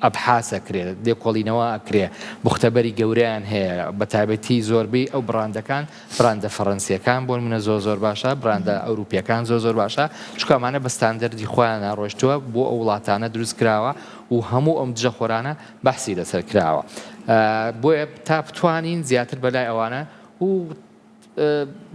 ئەبحاسەکرێت دێکۆڵینەوە ئەکرێ بوختەبەری گەوریان هەیە بە تایبەتی زۆربەی ئەو براندەکان براندە فەڕەنسیەکان بۆن منە زۆر باشە براندە ئەوروپیەکان زۆر باشە چکەمانە بە ستاندەردی خۆیان ڕۆشتووە بۆ ئەو وڵاتانە دروست کراوە و هەموو ئەم دژەخۆرانە بەحسی لەسەر کراوە بۆیە تا بتوانین زیاتر بەلای ئەوانە و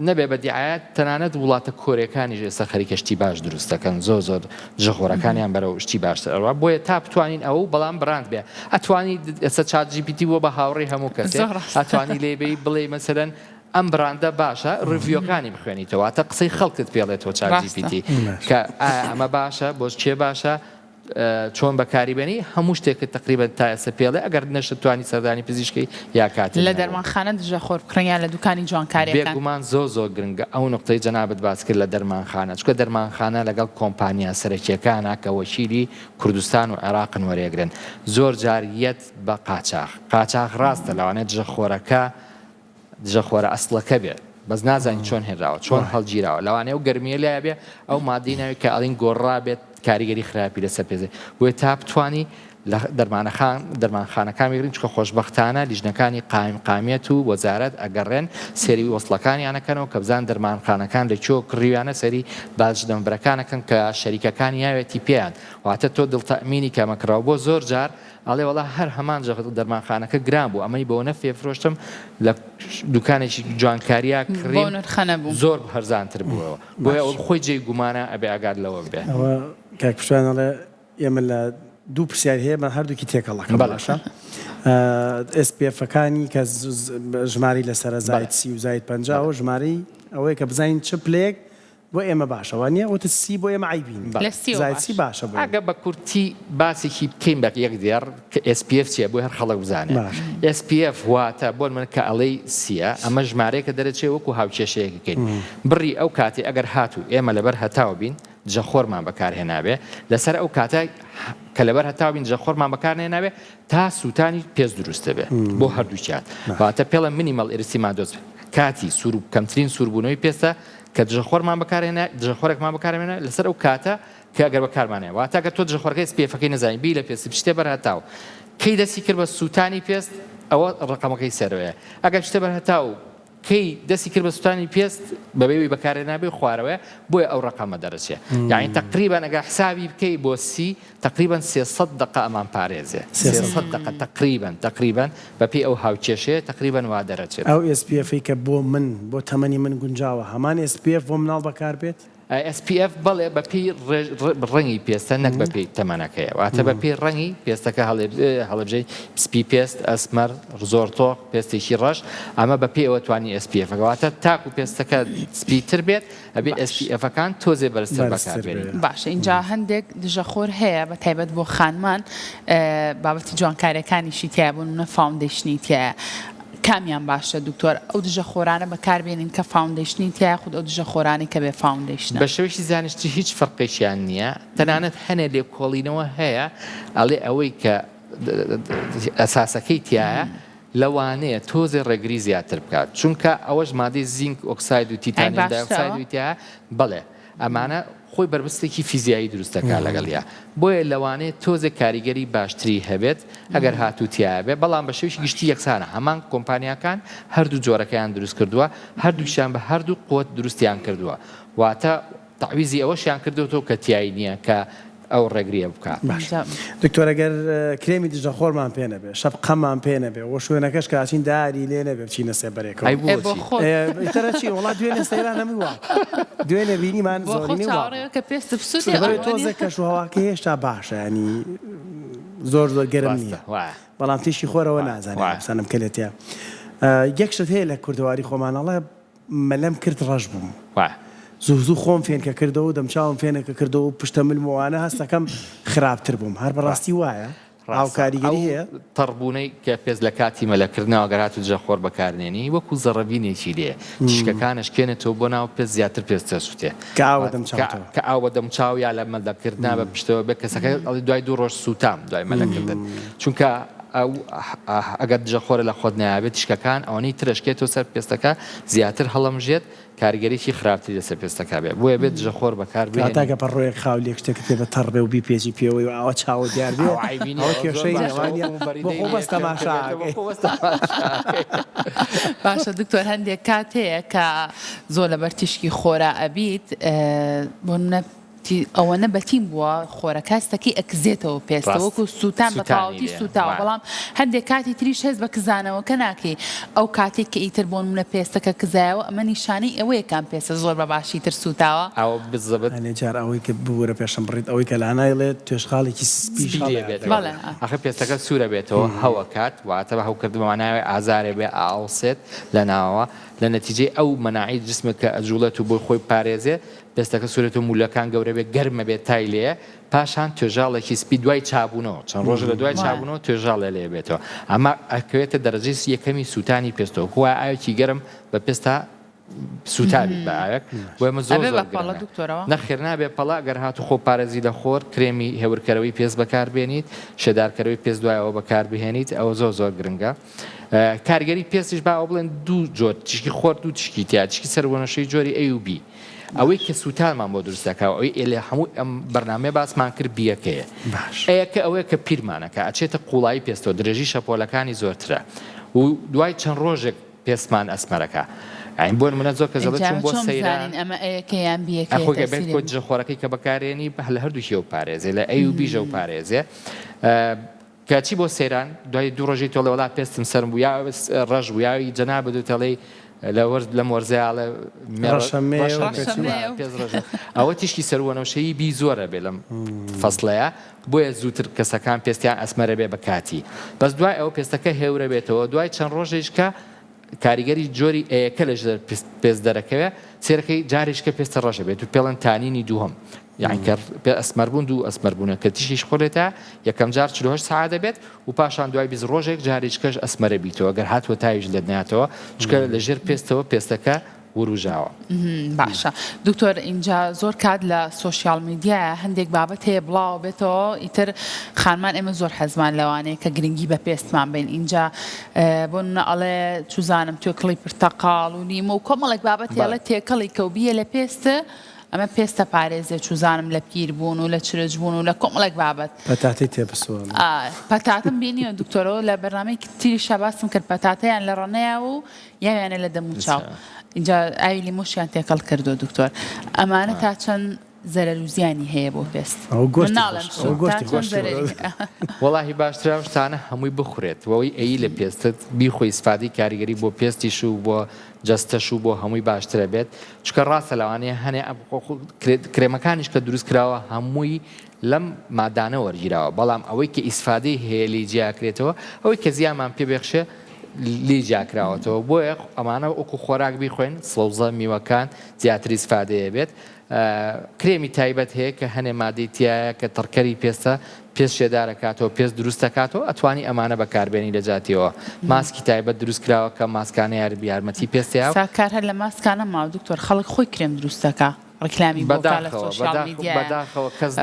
نەبێ بە دیعایەت تەنانەت وڵاتە کۆریەکانی ئێستا خەریکە شتی باش دروست دەکەن زۆر دژەخۆرەکانیان بەرەو شتی باشتر ئەوە بۆیە تا بتوانین ئەوە بەڵام بڕاند بێ ئەتوانی ئێستا چات جی پی تی بۆ بە هاوڕێی هەموو کەسێ ئەتوانی لێبەی بڵێ مەسەرەن ئەم براندە باشە ڕڤیۆکانی بخوێنیتەوە تا قسەی خەڵکت پێڵێتەوە چات جی پی تی کە ئەمە باشە بۆ چێ باشە چۆن بەکاریبێنی هەموو شتێکت تقریبا تا ئێستا پێڵێ ئەگەر نەشتوانی سەردانی پزیشکی یا کاتی لە دەرمانخانە دژەخۆر بکڕیان لە دوکانی جوانکاریەکان بێگومان زۆر گرنگە ئەو نقطەی جەنابەت باس کرد لە دەرمانخانە چکە دەرمانخانە لەگەڵ کۆمپانیا سەرەکیەکانە کە وەکیلی کوردستان و عێراقن وەرێگرن زۆر جاریەت بە قاچاق ڕاستە لەوانێت دژەخۆرە ئەسڵەکە بێت بەس نازانی چۆن هێنراوە چۆن هەڵگیراوە لەوانەیە و گەرمیە لای بێ ئەو مادەی ناوی کە ئەڵین گۆڕا بێت کاریگەری خراپی لەسەر پێزێ بۆیە تا بتوانی لە دەرمانخانەکان بگرین چکە خۆشبەختانە لیژنەکانی قایمقامیەت و وەزارەت ئەگەڕێن سێری وەسڵەکانیانەکەنەوە کە بزان دەرمانخانەکان لەکوێ کڕیوانە سەری باجدەمبرەکانەکەن کە شەریکەکانی یاوێتی پێیان واتە تۆ دڵتەمینی کەمەکراوە بۆ زۆر جار ئەڵێ وڵا هەر هەمان دەرمانخانەکە گران بوو ئەمەی بۆ نەفێ فرۆشتم لە دوکانێکی جوانکاریا کڕیم زۆر هەرزانتر بووەوە بۆیە ئەو خۆی جێی گومانە ئەبێ ئاگاد لەوە بێ کاک پشتوانەڵێ ئێمە لە دوو پرسیار هەیە من هەردووکی تێکەڵەکەم باشە SPF-ەکانی کە ژماری لەسرە زایت 30 و زایت 50 ژماری ئەوەیە کە بزانین چ پلێک بۆ ئێمە باشەوە نیە ئەوتە سی بۆ ئێمە عیبین زایسی باشە بۆ ئەگە بە کورتی باسێکی بکەین بە یەک دیار کە SPF چیە بۆ هەر خەڵک بزانێت SPF واتە بۆن من کە ئەڵێ سیە ئەمە ژمارەیەکە دەرەچێ وەکو هاوکێشەیەکەکەین بڕی ئەو کاتی ئەگەر هاتوو ئێمە لەبەر هەتاو بین جەخۆرمان بەکارهێنابێ لەسەر ئەو کاتە کە لەبەر هەتاوین جەخۆرمان بەکارهێنابێ تا سووتانی پێست دروستە بێ بۆ هەردووچیان واتە پێڵە مینیمەڵ ئێرسیمادۆز کاتی سوور و کەمترین سووربوونەوەی پێستە کە دژەخۆرمان بەکارهێنا دژەخۆرێکمان بەکارهێنا لەسەر ئەو کاتە کە ئەگەر بەکارمانەیە واتە کە تۆ دژەخۆرەکەی SPF-ەکەی نەزانین بی لە پێست شتێ بەر هەتاو کەی دەستی کرد بە سووتانی پێست ئەوە ڕقەمەکەی سەرەوەیە ئەگەر شتێ بەر هەتاو کەی دەستی کرد بە سووتانی پێست بەبێوی بەکارهێنابێ خوارەوە بۆیە ئەو ڕقەمە دەرەچێت یعنی تقریبا ئەگەر حسابی بکەی بۆ سی تقریبا 300 دقە ئەمان پارێزێ 300 دقە تقریبا بەپێی ئەو هاوکێشەیە تقریبا وا دەرەچێت ئەو SPF کە بۆ من بۆ تەمەنی من گونجاوە هەمان SPF بۆ مناڵ بەکار بێت SPF بەڵێ بەپێی ڕەنگی پێستە نەک بەپێی تەمەنەکەیە واتە بەپێی ڕەنگی پێستەکە هەڵەبژەی سپی پێست ئەسمەر زۆر تۆق پێستێکی ڕەش ئەمە بەپێی ئەوە توانی SPF واتە تاکو پێستەکە سپیتر بێت ئەبێ SPF-ەکان تۆزێ بەرزتر بەکاربێنین باشە اینجا هەندێک دژەخۆر هەیە بە تایبەت بۆ خانمان بابەتی جوانکاریەکانیشی تایە بوون منە فاوندیشنی تایە کامیان باشە دکتۆر ئەو دژەخۆرانە بەکاربێنین کە فاوندیشنی تایە خود ئەو دژەخۆرانی کە بێ فاوندیشنە بە شێوەیەکی زانستی هیچ فەرقێکیان نییە تەنانەت هەنێ لێکۆڵینەوە هەیە ئەڵێ ئەوەی کە ئەساسەکەی تایە لەوانەیە تۆزێ ڕێگری زیاتر بکات چونکە ئەوەش مادەی زینک ئۆکساید و تیتانیوم دایۆکساید و تایە بەڵێ ئەمانە خۆی بربستێکی فیزیایی دروستەکە لەگەڵیا بۆیە لەوانەیە تۆزێک کاریگەری باشتری هەبێت ئەگەر هاتووتیایە بێ بەڵام بە شێوشی گشتی یەکسانە هەمان کۆمپانیاکان هەردوو جۆرەکەیان دروست کردووە هەردووشیان بە هەردوو قوت دروستیان کردووە واتە تعویزی ئەوەشیان کردوەوە کە تیایی نییە کە ئەو ڕێگریە بکات دکتۆر ئەگەر کرێمی دژەخۆرمان پێ نەبێ شەپقەمان پێ نەبێ وە شوێنەکەش کاچین داری لێ نەبێ بچینە سێبەرێکەوە تەرەچی وڵات دوێنێ سەیران نەمی وە دوێنێ بینیمان زۆرینی کە پێست بسووتێ تۆزە کەشوهەواکە هێشتا باشە ینی زۆر گەرم نییە بەڵام تیشی خۆرەوە نازانێت سانم کەلێتە یەکشت هەیە لە کوردەواری خۆمانەڵە مەلەم کرد ڕەش بووم زوو خۆم فێنکە کردەوە دەمچاوم فێنەکە کردەوە پشتە ملمەوانە هەستەکەم خراپتر بووم هەر بەڕاستی وایە ئاو کاریگەری هەیە تەڕبوونەی کە پێست لە کاتی مەلەکردنەوە گەرات و جەخۆر بەکارنێنی وەکو زەڕەبینێکی لێ تیشکەکانش کێنێتەوە بۆ ناو پێست زیاتر پێستە سووتێ کە ئاوە دەمچاو یا لە مەلەکردنا بە پشتەوە بێ کەسەکە دوای 2 ڕۆژ سووتام دوای مەلەکردن چونکە ئەگەر جەخۆرە لە خۆت نایابێت تیشکەکان ئەوەی ترشکێتەوە سەر پێستەکە زیاتر هەڵەمژێت کاریگەریی خراپتری لەسەر پێستەکە بێ بۆیە بێت جەخۆر بەکار بێت تاکە پەڕۆیەک خاو لێک شتێک پێ بە تەڕبێ و بیپێکی پێوەی و ئاوە چاوە دیار بێ کێشەی باشە دکتۆر هەندێک کات هەیە کە زۆر لەبەر تیشکی خۆرا ئەبیت بۆ ئەوەنە بەتیم بووە خۆرە کاستەکەی ئەکزێتەوە پێستە وەکو سووتان بە تاوەتی سووتاوە بەڵام هەندێک کاتی تریش هەست بە کزانەوەکە ناکەی ئەو کاتێک کە ئیتر بۆ منە پێستەکە کزایەوە ئەمە نیشانەی ئەوەیە کام پێستە زۆر بە باشی تر سووتاوە ئەو بزەبێت جار ئەوەی کە بوورە پێشم بڕیت ئەوەی کە لانایڵێت توێشخاڵێکی سپیش ئەخە پێستەکە سوورە بێتەوە هەوە کات واتە بە هەوکردماناوێ ئازارێ بێ ئاڵسێت لە ناوە لە نەتیجەی ئەو مەناعی جسمێک کە ئەجوڵێت و بۆی خۆی پارێزێ پێستەکە سوورەت و مولەکان گەورە بێت گەرمە بێت تای لێ پاشان توێژاڵێکی سپی دوای چابوونەوە چەند ڕۆژ لە دوای چابوونەوە توێژاڵە لێ بێتەوە ئەمە ئەکەوێتە دەرەجەی یەکەمی سووتانی پێستەوە هو ئاوێکی گەرم بە پێستا سووتابی بە ئاوێک بۆ ئەمە زۆر نەخێر نابێ پەڵا گەر هاتو خۆ پارێزی لە خۆر کرێمی هێورکەرەوەی پێست بەکاربێنیت شێدارکەرەوەی پێست دوایەوە بەکاربهێنیت ئەوە زۆر گرنگە کارگەری پێستیش با ئەو بڵێن دوو جۆر تشکی خۆر دوو تشکی تیا تشکی سەروەنەشەی جۆری ئەی و بی ئەوەی کە سووتانمان بۆ دروستەکە ئەوەی ئێلێ هەموو ئەم بەرنامەیە باسمان کرد بیەکەیە ئەیەکە ئەوەیە کە پیرمانەکە ئەچێتە قوڵایی پێستەوە درێژی شەپۆلەکانی زۆرترە و دوای چەند ڕۆژێک پێستمان ئەسمەرەکە ئاین بۆ منە زۆر کە زەڵەتون بۆ سەیران ئەمە ئەیەکەیان بیەکە خۆی بێت کۆ جەخۆرەکەی کە بەکارێنی لە هەردووکیەوە پارێزێ لە ئەی و بیژە و پارێزێ کاچی بۆ سەیران دوای 2 ڕۆژی تۆڵێ وڵات پێستم سرم بوو یا ڕەش بوو یاوی جەناب بدوتەڵێی لەم وەرزەیاڵە ئەوە تیشکی سەروەنەوشەیی بی زۆرە بێ لەم فەسڵەیە بۆیە زووتر کەسەکان پێستیان ئەسمەرە بێ بە کاتی بەس دوای ئەو پێستەکە هێورە بێتەوە دوای چەند ڕۆژێشکە کاریگەری جۆری ئەیەکە لەژ پێست دەرەکەوێ سێرەکەی جارێشکە پێستە ڕەشە بێت و پێڵەن تانینی دووهەم یعنی ئەسمەربوون دوو ئەسمەربوونە کە تیشیش خۆلێتە یەکەم جار 48 ساعت دەبێت و پاشان دوای 20 ڕۆژێک جارێکەش ئەسمەرە بیتەوە گەر هاتووە تایش لێ ناتەوە چکە لە ژێر پێستەوە پێستەکە وروژاوە باشە دکتۆر اینجا زۆر کات لە سۆشیال میدیایە هەندێک بابەت هەیە بڵاو بێتەوە ئیتر خانمان ئێمە زۆر حەزمان لەوانەیە کە گرنگی بە پێستمان بین اینجا بۆ ئەڵێ چوزانم توێکڵی پرتەقاڵ و نیمە و کۆمەڵێک بابەت هێڵە تێکەڵی کەوبیە لە پێستە ئەمە پێستە پارێزێ چوزانم لە پیربوون و لە چرەجبوون و لە کۆمەڵێک بابەت پەتاتی تێبسووە پەتاتم بینیوە دکتۆرەوە لە بەرنامەی تیری شەباسم کرد پەتاتەیان لە ڕەنەیە و یاویانە لە دەم و چاو اینجا ئاوی لیمۆشیان تێکەڵ کردو دکتۆر ئەمانە تا چەند زەرەر و زیانی هەیە بۆ پێست وەڵاهی باشترا شتانە هەمووی بخورێت وەوەی ئەی لە پێستت بیخۆی ئیسفادەی کاریگەری بۆ پێستیش و بۆ جەستەش و بۆ هەمووی باشترە بێت چکە ڕاستە لەوانەیە هەنێ کرێمەکانیش کە دروست کراوە هەمووی لەم مادانە وەرگیراوە بەڵام ئەوەی کە ئیسفادەی هەیە لی جیاکرێتەوە ئەوەی کە زیانمان پێ بێخشێ لی جاکراوەتەوە بۆیە ئەمانە وەکو خۆراک بیخۆین سڵەوزە میوەکان زیاتر ئیسفادەیە بێت کرێمی تایبەت هەیە کە هەنێ مادەی تایە کە تڕکەری پێستە پێست شێدارەکاتەوە پێست دروستەکاتەوە ئەتوانی ئەمانە بەکاربێنی لە جاتیەوە ماسکی تایبەت دروست کراوە کە ماسکانە یارمەتی پێستیا ساکار هەر لە ماسکانە ماوە دکتۆر خەڵک خۆی کرێم دروستەکە ڕکلامی بۆکە لە سۆشیال میدیا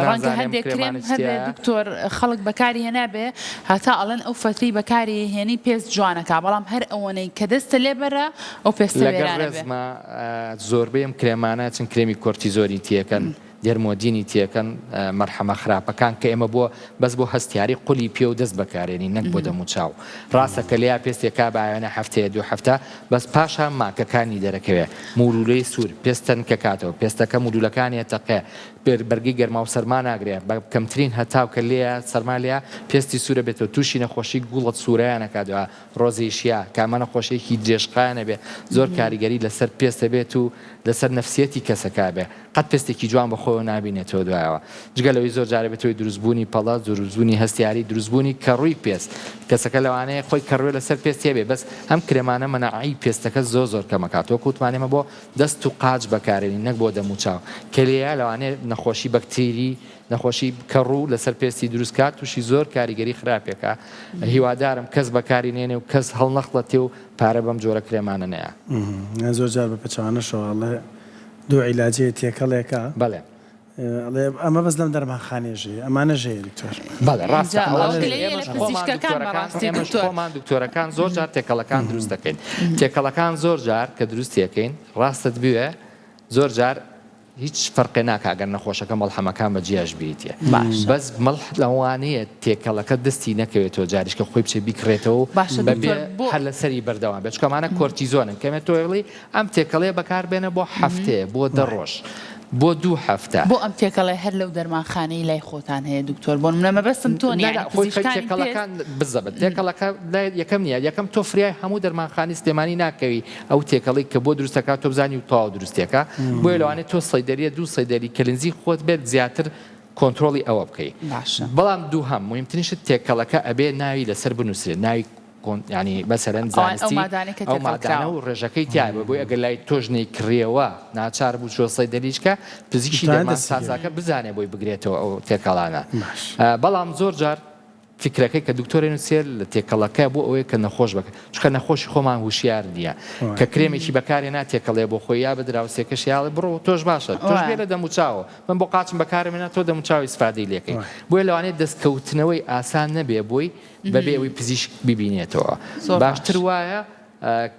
ڕەنگە هەندێک کرێم هەبێ دکتۆر خەڵک بەکاری هێنابێ هەتا ئەڵەن ئەو فەتری بەکاری هێنی پێست جوانەکە بەڵام هەر ئەوەنەی کە دەستە لێبەرە ئەو پێستە وێرانە بێ. زۆربەی ئەم کرێمانە چەند کرێمی کۆرتیزۆری تێکەن دەرمۆدینی تێکەن مەرحەمە خراپەکان کە ئێمە بۆ بەس بۆ هەستیاری قولی پێ و دەست بەکارێنی نەک بۆ دەموچاو ڕاستە کە لیا پێستێکا بایەنە هەفتەیە 2 هەفتە بەس پاشان ماکەکانی دەرەکەوێ مولولەی سوور پێستەن کە کاتەوە پێستەکە مولولەکانی تەقێ بەرگی گەرما و سەرما ناگرێ بە کەمترین هەتاو کە لێە سەرما لێە پێستی سوورە بێتەوە تووشی نەخۆشی گوڵت سوورەیانەکاتەوە ڕۆزیشیا کامە نەخۆشیێکی جێشقانە بێ زۆر کاریگەری لەسەر پێستە بێت و لەسەر نەفسیەتی کەسەکە بێ قەت پێستێکی جوان بەخۆ نابینێتەوە دوایەوە جگەلەوەی زۆر جارە بێتەوەی دروستبوونی پەڵە دروستبوونی هەستیاری دروستبوونی کەڕووی پێست کەسەکە لەوانەیە خۆی کەڕوێ لەسەر پێستێ بێ بەس ئەم کرێمانە مەناعی پێستەکە زۆر کەمەکاتەوە کووتمانێمە بۆ دەست و قاچ بەکارێنی نەک بۆ دەموچاو کلێە لەوانەیە نەخۆشی بەکتێری نەخۆشی کەڕوو لەسەر پێستی دروستکات تووشی زۆر کاریگەری خراپێکە هیوادارم کەس بەکاری نێنێ و کەس هەڵنەخڵەتێ و پارە بەم جۆرە کرێمانە نەیە زۆر جار بە پەچوانەشەوەڵێ دوو عیلاجێ تێکەڵێکە بەڵێ ئەمە بەس لەم دەرمانخانێژێ ئەمانە ژەیە دکتۆر بەڵێ ڕاستە خۆمان دکتۆرەکان زۆر جار تێکەڵەکان دروست دەکەین تێکەڵەکان زۆر جار کە دروستیەکەین ڕاستت بوێ زۆر جار هیچ فەرقی ناکەگەر نەخۆشەکە مەڵحەمەکان بە جیاش بیتە بەس مەڵح لەوانەیە تێکەڵەکە دەستی نەکەوێتەوە جاریشکە خۆی بچێ بیکڕێتەوە بەبێ هەر لەسەری بەردەوام بێت چکەمانە کۆرتیزۆنن کەمێت تۆڵی ئەم تێکەڵێ بەکاربێنە بۆ هەفتەیە بۆ 10 ڕۆژ بۆ 2 هەفتە بۆ ئەم تێکەڵێ هەر لەو دەرمانخانەی لای خۆتان هەیە دکتۆر بۆ منەمە بەستم تۆ تێکەڵەکان بزەبێت تێکەڵەکە یەکەم نییە یەکەم تۆ فریای هەموو دەرمانخانی سلێمانی ناکەوی ئەو تێکەڵی کە بۆ دروستەکە تۆ بزانی و تەواو دروستێکە بۆیە لەوانێت تۆ سەیدەریە 2 سەیدەری کلنزی خۆت بێت زیاتر کۆنتترۆلی ئەوە بکەیت بەڵام دوو هەم مهمترینشت تێکەڵەکە ئەبێ ناوی لەسەر بنووسێت ناوی ینی بەسەرەن زانستی ئەو مادانە و ڕێژەکەی تیاە بۆی ئەگەر لای تۆژنەی کڕیەوە ناچار بوو چۆ سەیدەریشکە پزیشکی دەرمان سازاکە بزانێ بۆی بگرێتەوە ئەو تێکەڵانە بەڵام زۆر جار فکرەکەی کە دکتۆرێن سێر لە تێکەڵەکە بۆ ئەوەیە کە نەخۆش بکە چکە نەخۆشی خۆمان هوشیار نییە کە کرێمێکی بەکارێ ناتێکەڵێ بۆ خۆی یا بەدراوسێکەش یاڵێ بڕۆ تۆش باشە تۆش بێ لە دەموچاوە من بۆ قاچم بەکارمێنە تۆ دەموچاوی سفادەی لێکەی بۆیە لەوانێت دەستکەوتنەوەی ئاسان نەبێ بۆی بەبێ ئەوی پزیشک ببینێتەوە باشتر وایە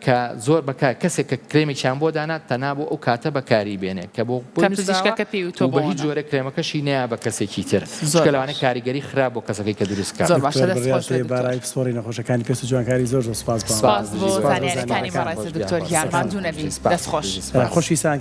کە زۆر بەکار کەسێک کە کرێمێکیان بۆ دانات تەنا بۆ ئەو کاتە بەکاری بێنێ کە بۆ پزیشکەکە پێی و بە هیچ جۆرە کرێمەکەشی نەیە بە کەسێکی تر لەوانەیە کاریگەری خراپ بۆ کەسەکەی کە دروستکات بارای پسپۆری نەخۆشەکانی پێست و جوانکاری زۆر سپاس بۆ زانیاریەکانی بەڕاستی دکتۆر یارماندوو نەبی دەستخۆش خۆشویستان